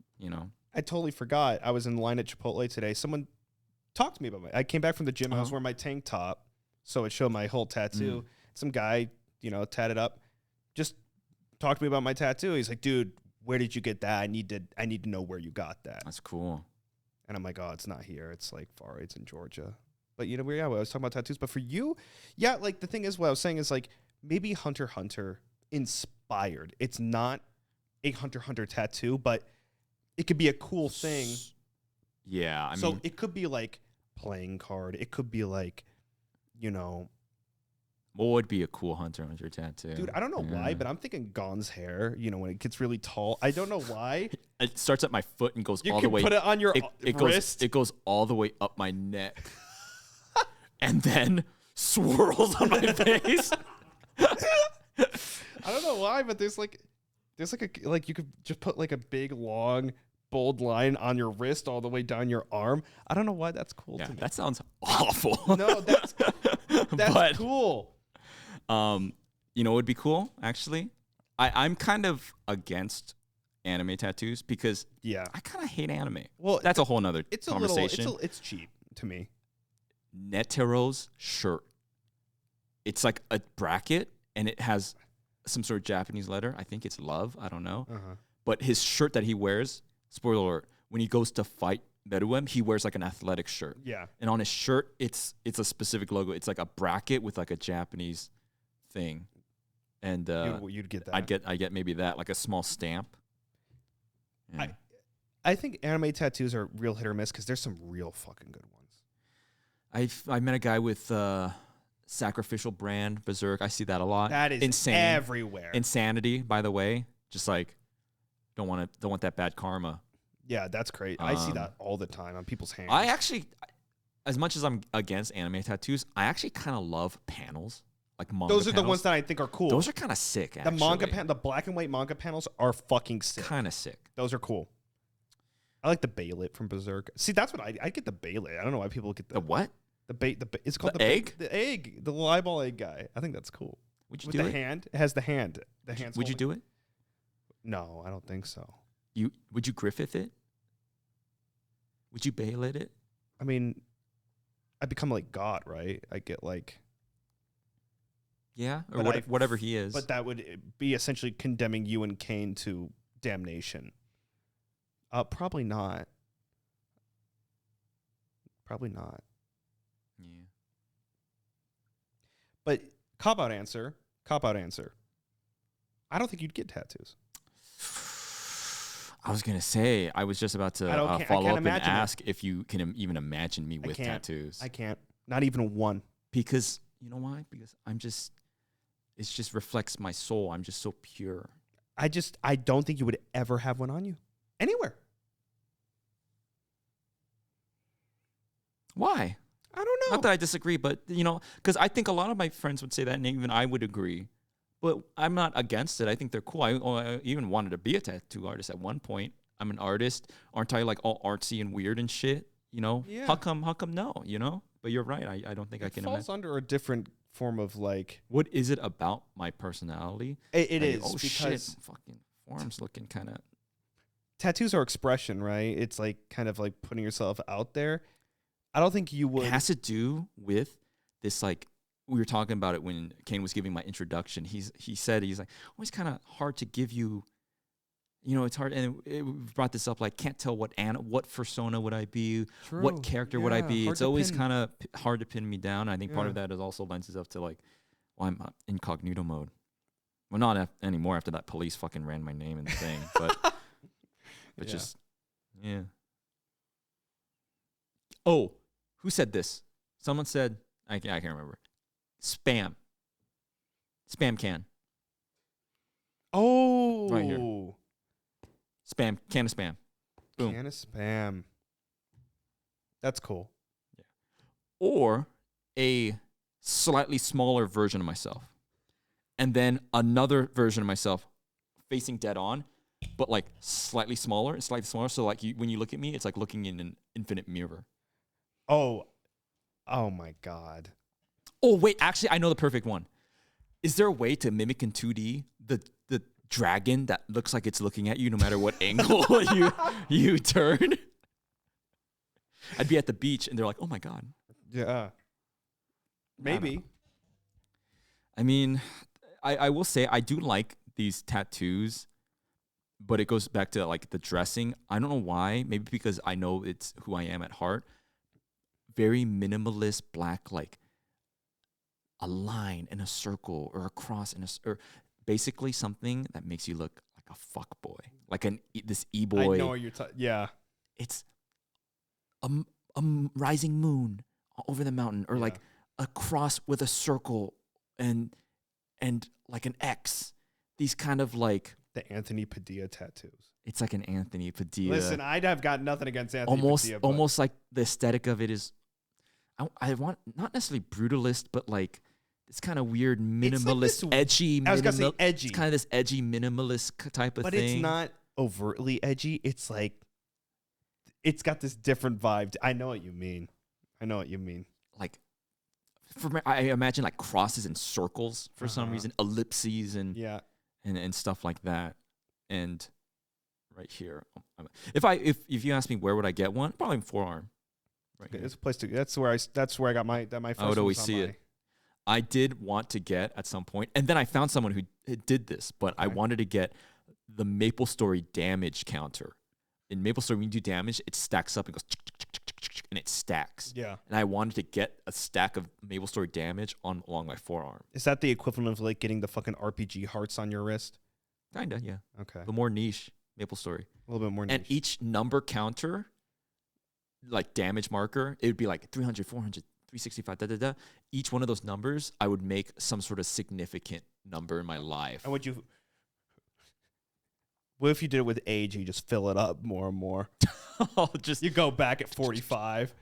I totally forgot. I was in line at Chipotle today. Someone talked to me about I came back from the gym. I was wearing my tank top, so it showed my whole tattoo. Some guy, tatted up, just talked to me about my tattoo. He's like, dude, where did you get that? I need to know where you got that. That's cool. And I'm like, oh, it's not here. It's like far. It's in Georgia. But I was talking about tattoos. But for you, yeah, like the thing is, what I was saying is like maybe Hunter x Hunter inspired. It's not a Hunter x Hunter tattoo, but it could be a cool thing. Yeah, I So mean, it could be like playing card. It could be like, What would be a cool Hunter tattoo? Dude, I don't know why, but I'm thinking Gon's hair. You know, when it gets really tall. I don't know why. It starts at my foot and goes You all can the way. put it on your wrist. It goes all the way up my neck, and then swirls on my face. I don't know why, but there's like you could just put like a big long bold line on your wrist all the way down your arm. I don't know why that's cool Yeah, to me. that sounds awful. No, that's But, cool. You know what would be cool, actually? I'm kind of against anime tattoos because Yeah. I kind of hate anime. Well, That's a whole nother It's conversation. it's cheap to me. Netero's shirt. It's like a bracket, and it has some sort of Japanese letter. I think it's love. I don't know. Uh-huh. But his shirt that he wears, spoiler alert, when he goes to fight Meruem, he wears like an athletic shirt. Yeah. And on his shirt, it's a specific logo. It's like a bracket with like a Japanese thing. And You'd get that. I get maybe that, like a small stamp. Yeah. I think anime tattoos are real hit or miss because there's some real fucking good ones. I met a guy with sacrificial brand Berserk. I see that a lot. That is insane. everywhere. Insanity, by the way. Just like don't want that bad karma. Yeah, that's great. I see that all the time on people's hands. I actually, as much as I'm against anime tattoos, I actually kind of love panels, like manga. Those are the panels. ones that I think are cool. Those are kind of sick. the the black and white manga panels are fucking sick. Kind of sick. Those are cool. I like the Baylet from Berserk. See, that's what I get the Baylet. I don't know why people get The what? it's called The the egg? The egg, the little eyeball egg guy. I think that's cool. Would you With do the it? hand, it has the hand. The hands. Would you do it? No, I don't think so. Would you Griffith it? Would you Baylet it? I mean, I become like God, right? I get like, Yeah, or But whatever he is. but that would be essentially condemning you and Cain to damnation. Probably not. Probably not. yeah. But cop out answer. I don't think you'd get tattoos. I was gonna say I was just about to I follow can't up and imagine it. ask if you can even imagine me with can't. tattoos. I can't. Not even one. Because you know why? Because it just reflects my soul. I'm just so pure. I don't think you would ever have one on you anywhere. Why? I don't know. Not that I disagree, but because I think a lot of my friends would say that, and even I would agree. But I'm not against it. I think they're cool. I even wanted to be a tattoo artist at one point. I'm an artist. Aren't I like all artsy and weird and shit? Yeah. How come no? But you're right. I don't think I can falls imagine. under a different form of like. What is it about my personality? It Like, is oh because shit, fucking form's looking kind of. tattoos are expression, right? It's like kind of like putting yourself out there. I don't think you would. It has to do with this, like we were talking about it when Kane was giving my introduction. He said he's like, oh, it's kind of hard to give you, it's hard. And we brought this up, like, can't tell what persona would I be, what character would I be. It's always kind of hard to pin me down. I think part of that is also lends itself to like, well, I'm incognito mode. Well, not anymore after that police fucking ran my name and thing, but just yeah. Oh, who said this? Someone said, I can't remember. Spam can. Oh, Right here. Spam can of spam. Boom. Can of spam. That's cool. Or a slightly smaller version of myself. And then another version of myself facing dead on, but like slightly smaller. So like when you look at me, it's like looking in an infinite mirror. Oh my God. Oh, wait, actually, I know the perfect one. Is there a way to mimic in 2D the dragon that looks like it's looking at you no matter what angle you turn? I'd be at the beach, and they're like, oh, my God. Yeah. Maybe. I mean, I will say I do like these tattoos, but it goes back to, like, the dressing. I don't know why. Maybe because I know it's who I am at heart. Very minimalist black, like, a line and a circle or a cross or basically something that makes you look like a fuck boy, like this e-boy. I know what you're talking. Yeah. It's a rising moon over the mountain, or like a cross with a circle and like an X. These kind of like The Anthony Padilla tattoos. it's like an Anthony Padilla. Listen, I'd have got nothing against Anthony almost Padilla. But almost like the aesthetic of it is. I want not necessarily brutalist, but like this kind of weird minimalist, this- edgy. I was gonna say edgy. It's kind of this edgy minimalist type of but thing. it's not overtly edgy. It's like it's got this different vibe. I know what you mean. Like for me, I imagine like crosses and circles for some reason, ellipses and Yeah. and stuff like that. And right here, if you ask me where would I get one, probably forearm. Right here. It's a place to. That's where I got my first. I would always was on see it. I did want to get at some point, and then I found someone who did this, but I wanted to get the MapleStory damage counter. In MapleStory, when you do damage, it stacks up and goes, and it stacks. Yeah. And I wanted to get a stack of MapleStory damage along my forearm. Is that the equivalent of like getting the fucking RPG hearts on your wrist? Kinda, yeah. Okay. But more niche MapleStory. A little bit more niche. And each number counter, like damage marker, it would be like 300, 400, 365, da da da. Each one of those numbers, I would make some sort of significant number in my life. And what if you did it with age and you just fill it up more and more? Just You go back at 45.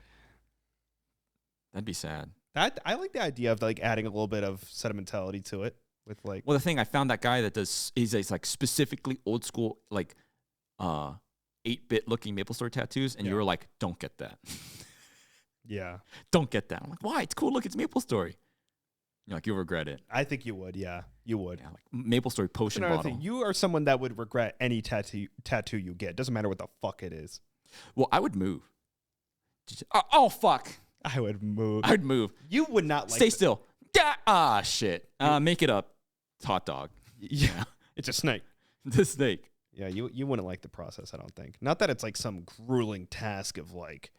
that'd be sad. I like the idea of like adding a little bit of sentimentality to it with like Well, the thing I found that guy that does he's like specifically old school like 8-bit looking MapleStory tattoos, and you were like, don't get that. yeah. Don't get that. I'm like, why? It's cool. Look, it's MapleStory. You're like, you'll regret it. I think you would. Yeah, you would. Yeah, like MapleStory potion Another bottle. thing, you are someone that would regret any tattoo you get. Doesn't matter what the fuck it is. Well, I would move. Oh fuck! I would move. I'd move. You would not like Stay still. Shit. Make it up. Hot dog. Yeah, it's a snake. The snake. Yeah, you wouldn't like the process. I don't think. Not that it's like some grueling task of like,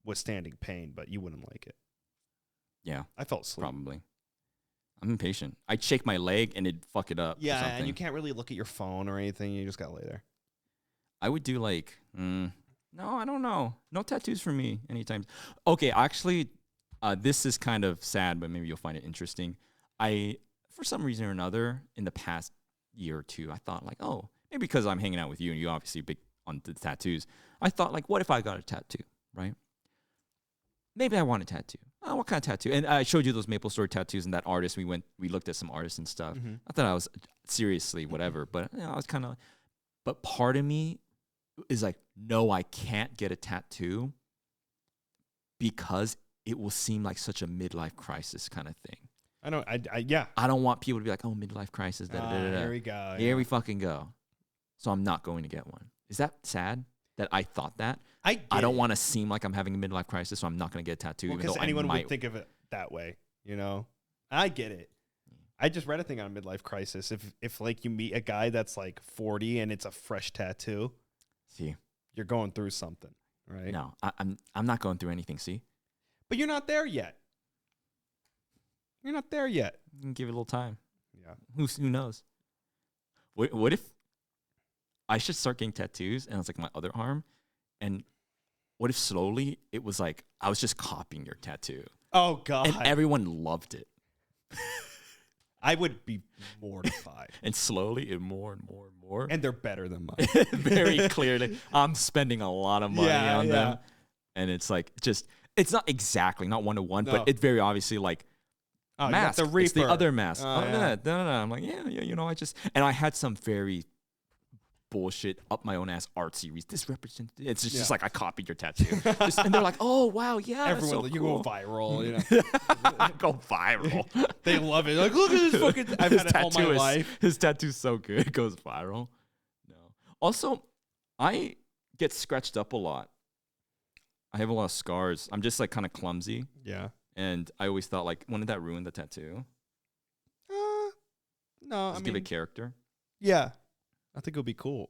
withstanding pain, but you wouldn't like it. Yeah, I fell asleep. probably. I'm impatient. I'd shake my leg and it'd fuck it up. or Yeah, something. and you can't really look at your phone or anything. You just gotta lay there. I would do like, no, I don't know. No tattoos for me anytime. Okay, actually, this is kind of sad, but maybe you'll find it interesting. For some reason or another, in the past year or two, I thought like, oh, maybe because I'm hanging out with you and you obviously big on the tattoos. I thought like, what if I got a tattoo, right? Maybe I want a tattoo. Oh, what kind of tattoo? And I showed you those MapleStory tattoos and that artist. We looked at some artists and stuff. I thought I was seriously whatever, but I was kind of. But part of me is like, no, I can't get a tattoo because it will seem like such a midlife crisis kind of thing. I know. Yeah. I don't want people to be like, oh, midlife crisis. Here we go. Here we fucking go. So I'm not going to get one. Is that sad that I thought that? I don't want to seem like I'm having a midlife crisis, so I'm not going to get a tattoo. Because anyone would think of it that way, I get it. I just read a thing on midlife crisis. If like you meet a guy that's like 40 and it's a fresh tattoo, see, you're going through something, right? No, I'm not going through anything. See, but you're not there yet. You're not there yet. You can give it a little time. Yeah. Who knows? What if I should start getting tattoos and it's like my other arm, and what if slowly it was like I was just copying your tattoo? Oh God! And everyone loved it. I would be mortified. And slowly and more and more and more. And they're better than mine. Very clearly. I'm spending a lot of money on them. And it's like it's not exactly, not one-to-one, but it's very obviously like mask. The Reaper. It's the other mask. Oh, yeah. No. I'm like, and I had some very bullshit up my own ass artsy reason. This represents it's just like I copied your tattoo. And they're like, oh wow, yeah. Everyone, that's so you cool. go viral, Go viral. They love it. Like, look at this fucking I've had it all my life. His tattoo's so good, it goes viral. No. Also, I get scratched up a lot. I have a lot of scars. I'm just like kind of clumsy. Yeah. And I always thought like, when did that ruin the tattoo? No, Just give it character. Yeah. I think it'll be cool.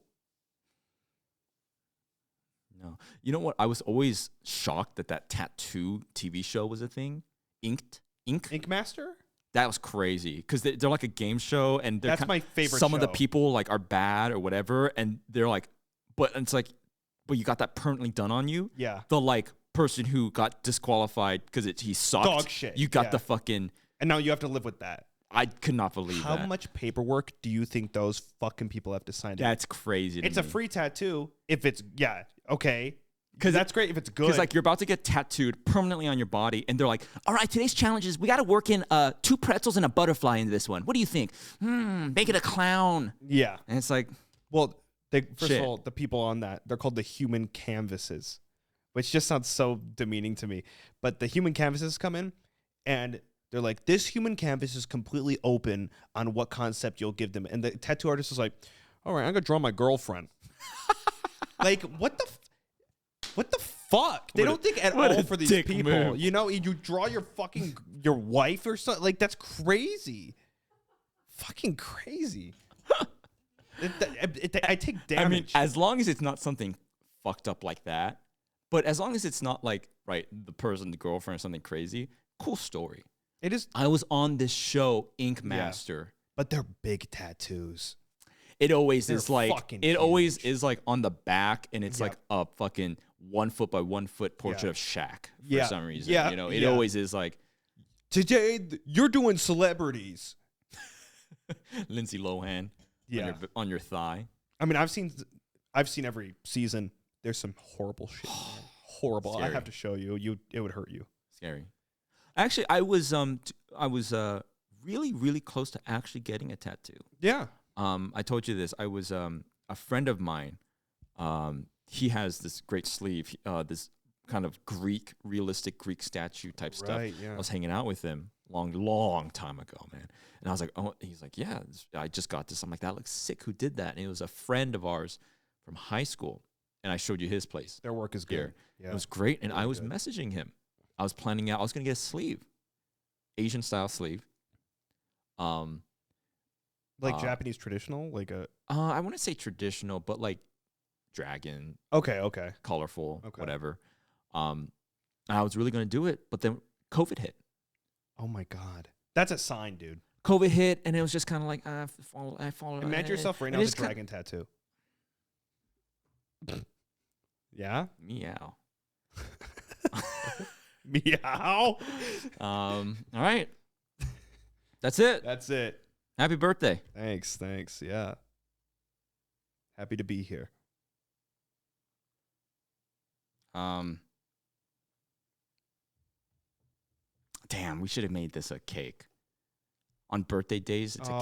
No. You know what? I was always shocked that tattoo TV show was a thing. Ink? Ink Master? That was crazy because they're like a game show, and they're That's my favorite Some of the show. people like are bad or whatever, and they're like, but it's like, but you got that permanently done on you. Yeah. The like person who got disqualified because he sucked. Dog shit. You got Yeah. the fucking And now you have to live with that. I could not believe How that. much paperwork do you think those fucking people have to sign? That's crazy. It's a free tattoo if it's okay. 'Cause That's great if it's good. Because like you're about to get tattooed permanently on your body, and they're like, "All right, today's challenge is we got to work in 2 pretzels and a butterfly into this one. What do you think? Make it a clown." yeah. And it's like, Well, first Shit. of all, the people on that, they're called the human canvases, which just sounds so demeaning to me. But the human canvases come in, and they're like, this human canvas is completely open on what concept you'll give them. And the tattoo artist is like, all right, I'm going to draw my girlfriend. Like, what the fuck? They What a- don't think at what all a for these dick people. move. You know, you draw your wife or something. Like, that's crazy. Crazy. I take damage. I mean, as long as it's not something fucked up like that, but as long as it's not like, right, the person, the girlfriend, or something crazy, cool story. it is, I was on this show, Ink Master. but they're big tattoos. It always They're is like, fucking it always huge. is like on the back, and it's like a fucking 1 foot by 1 foot portrait Yeah. of Shaq for Yeah. some reason. Yeah. You know, it Yeah. always is like Today, you're doing celebrities. Lindsay Lohan Yeah. on your thigh. I mean, I've seen every season. There's some horrible shit. Man. Horrible. I Scary. have to show you. It would hurt you. Scary. Actually, I was really, really close to actually getting a tattoo. Yeah. I told you this. I was a friend of mine. He has this great sleeve, this kind of realistic Greek statue type stuff. Right, yeah. I was hanging out with him long time ago, man. And I was like, oh, he's like, yeah, I just got this. I'm like, that looks sick. Who did that? And it was a friend of ours from high school. And I showed you his place. Their work is good. Here. Yeah. It was great. And I was good. messaging him. I was planning out, I was going to get a sleeve, Asian style sleeve. Like Japanese traditional, like a. I wouldn't say traditional, but like dragon, Okay. colorful, Okay. whatever. And I was really going to do it, but then COVID hit. Oh my god, that's a sign, dude. COVID hit, and it was just kind of like, I follow. Imagine yourself right now with a dragon tattoo. Yeah. Meow. Meow. All right. That's it. That's it. Happy birthday. Thanks. Yeah. Happy to be here. Damn, we should have made this a cake. On birthday days, it's a cake.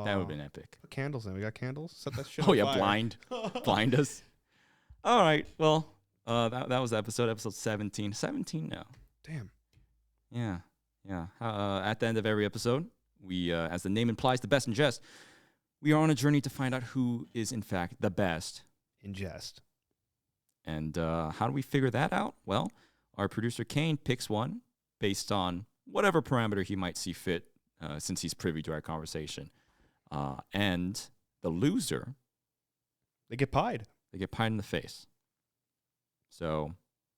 That would have been epic. Put candles in. We got candles. Set that shit Oh on yeah, fire. blind us. All right. Well, that was episode 17. 17 now. Damn. Yeah. At the end of every episode, we, as the name implies, the best in jest. We are on a journey to find out who is in fact the best. In jest. And how do we figure that out? Well, our producer Kane picks one based on whatever parameter he might see fit, since he's privy to our conversation. And the loser, They get pied. they get pied in the face. So,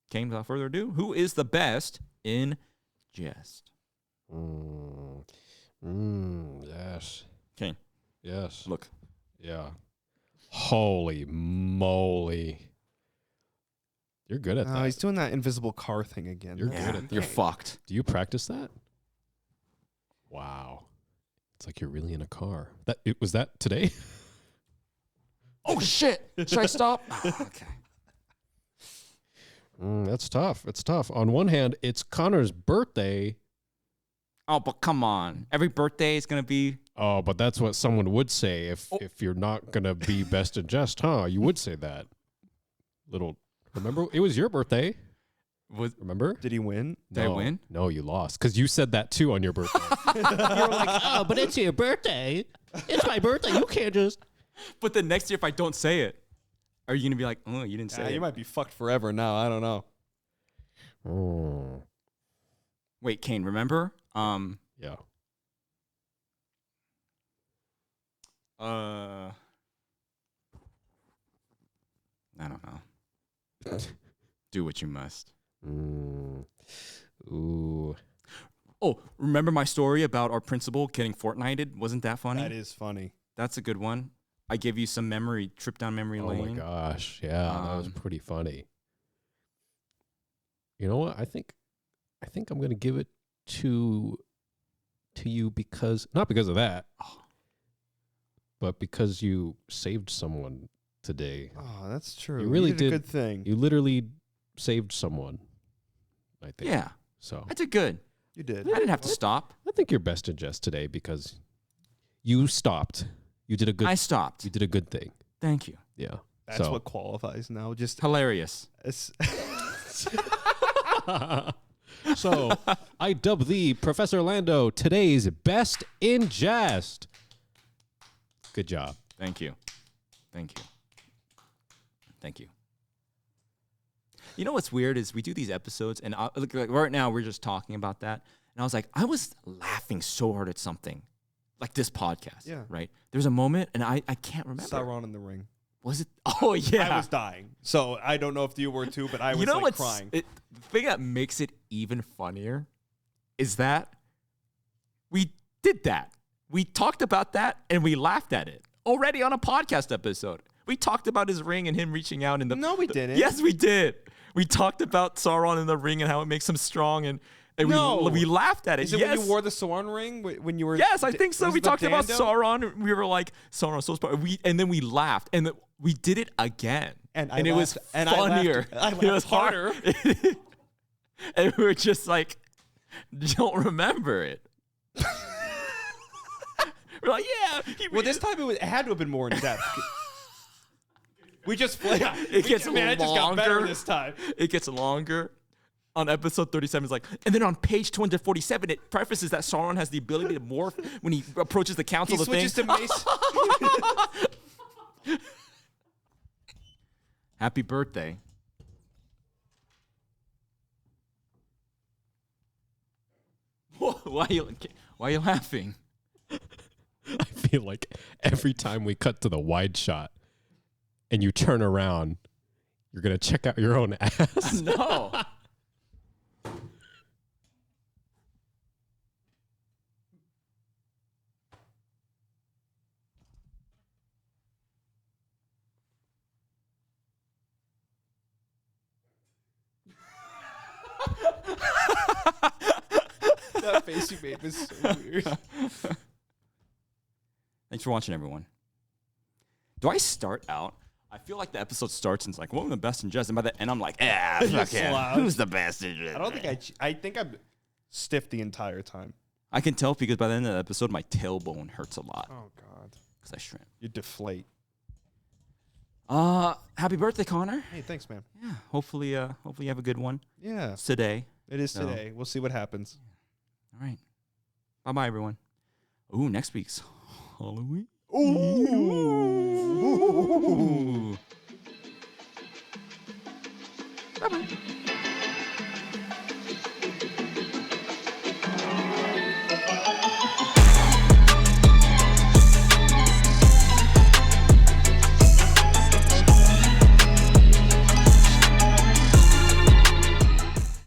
Kane, without further ado, who is the best in jest? Yes. Kane, Yes. look. Yeah. Holy moly. You're good at that. He's doing that invisible car thing again. You're good at You're that. fucked. Do you practice that? Wow. It's like you're really in a car. Was that today? Oh, shit. Should I stop? Okay. That's tough. It's tough. On one hand, it's Connor's birthday. Oh, but come on. Every birthday is going to be... Oh, but that's what someone would say if you're not going to be best in jest, huh? You would say that. Remember, it was your birthday. Remember? Did he win? Did I win? No, you lost. Because you said that too on your birthday. You're like, oh, but it's your birthday. It's my birthday. You can't just... But the next year, if I don't say it, are you going to be like, oh, you didn't say it? You might be fucked forever now. I don't know. Wait, Kane, remember? Yeah. I don't know. Do what you must. Ooh. Oh, remember my story about our principal getting Fortnited? Wasn't that funny? That is funny. That's a good one. I gave you some trip down memory Oh lane. my gosh. Yeah, that was pretty funny. You know what? I think I'm going to give it to to you not because of that, but because you saved someone today. Oh, that's true. You really did a did. good thing. You literally saved someone, I think. Yeah, So I did good. You did. I didn't have to stop. I think you're best in jest today because you stopped. You did a good. I stopped. You did a good thing. Thank you. Yeah. That's so. what qualifies now. Just Hilarious. So I dub thee, Professor Lando, today's best in jest. Good job. Thank you. Thank you. Thank you. You know what's weird is we do these episodes, and look, like right now we're just talking about that, and I was like, I was laughing so hard at something, like this podcast. Yeah. Right. There's a moment, and I can't remember. Sauron in the Ring. Was it? Oh yeah. I was dying. So I don't know if you were too, but I was like crying. The thing that makes it even funnier is that we did that. We talked about that, and we laughed at it already on a podcast episode. We talked about his ring and him reaching out in the. No, we didn't. Yes, we did. We talked about Sauron in the ring and how it makes him strong, and No. we laughed at it. Is it yes. when you wore the Sauron ring when you were? Yes, I think so. was We it the talked about Dando? Sauron. We were like Sauron so smart. And then we laughed, and we did it again, And it was funnier. I laughed it was harder. And we were just like, don't remember it. We're like, yeah. Well, this time it had to have been more in depth. We just It gets man, it just got better longer. this time. It gets longer. On episode 37, it's like, and then on page 247, it prefaces that Sauron has the ability to morph when he approaches the council He of the thing. switches to mace. Happy birthday. Why are you laughing? I feel like every time we cut to the wide shot and you turn around, you're going to check out your own ass. No. That face you made was so weird. Thanks for watching, everyone. Do I start out? I feel like the episode starts and it's like, what was the best in jest? And by the end, I'm like, fuck him. slouch. Who's the best in jest? I don't think I think I'm stiff the entire time. I can tell because by the end of the episode, my tailbone hurts a lot Oh God, because I shrimp. you deflate. Happy birthday, Connor. Hey, thanks, man. Yeah, hopefully you have a good one. Yeah, It's today. it is So- today. We'll see what happens. All right. Bye-bye, everyone. Ooh, next week's Halloween. Ooh. Bye-bye.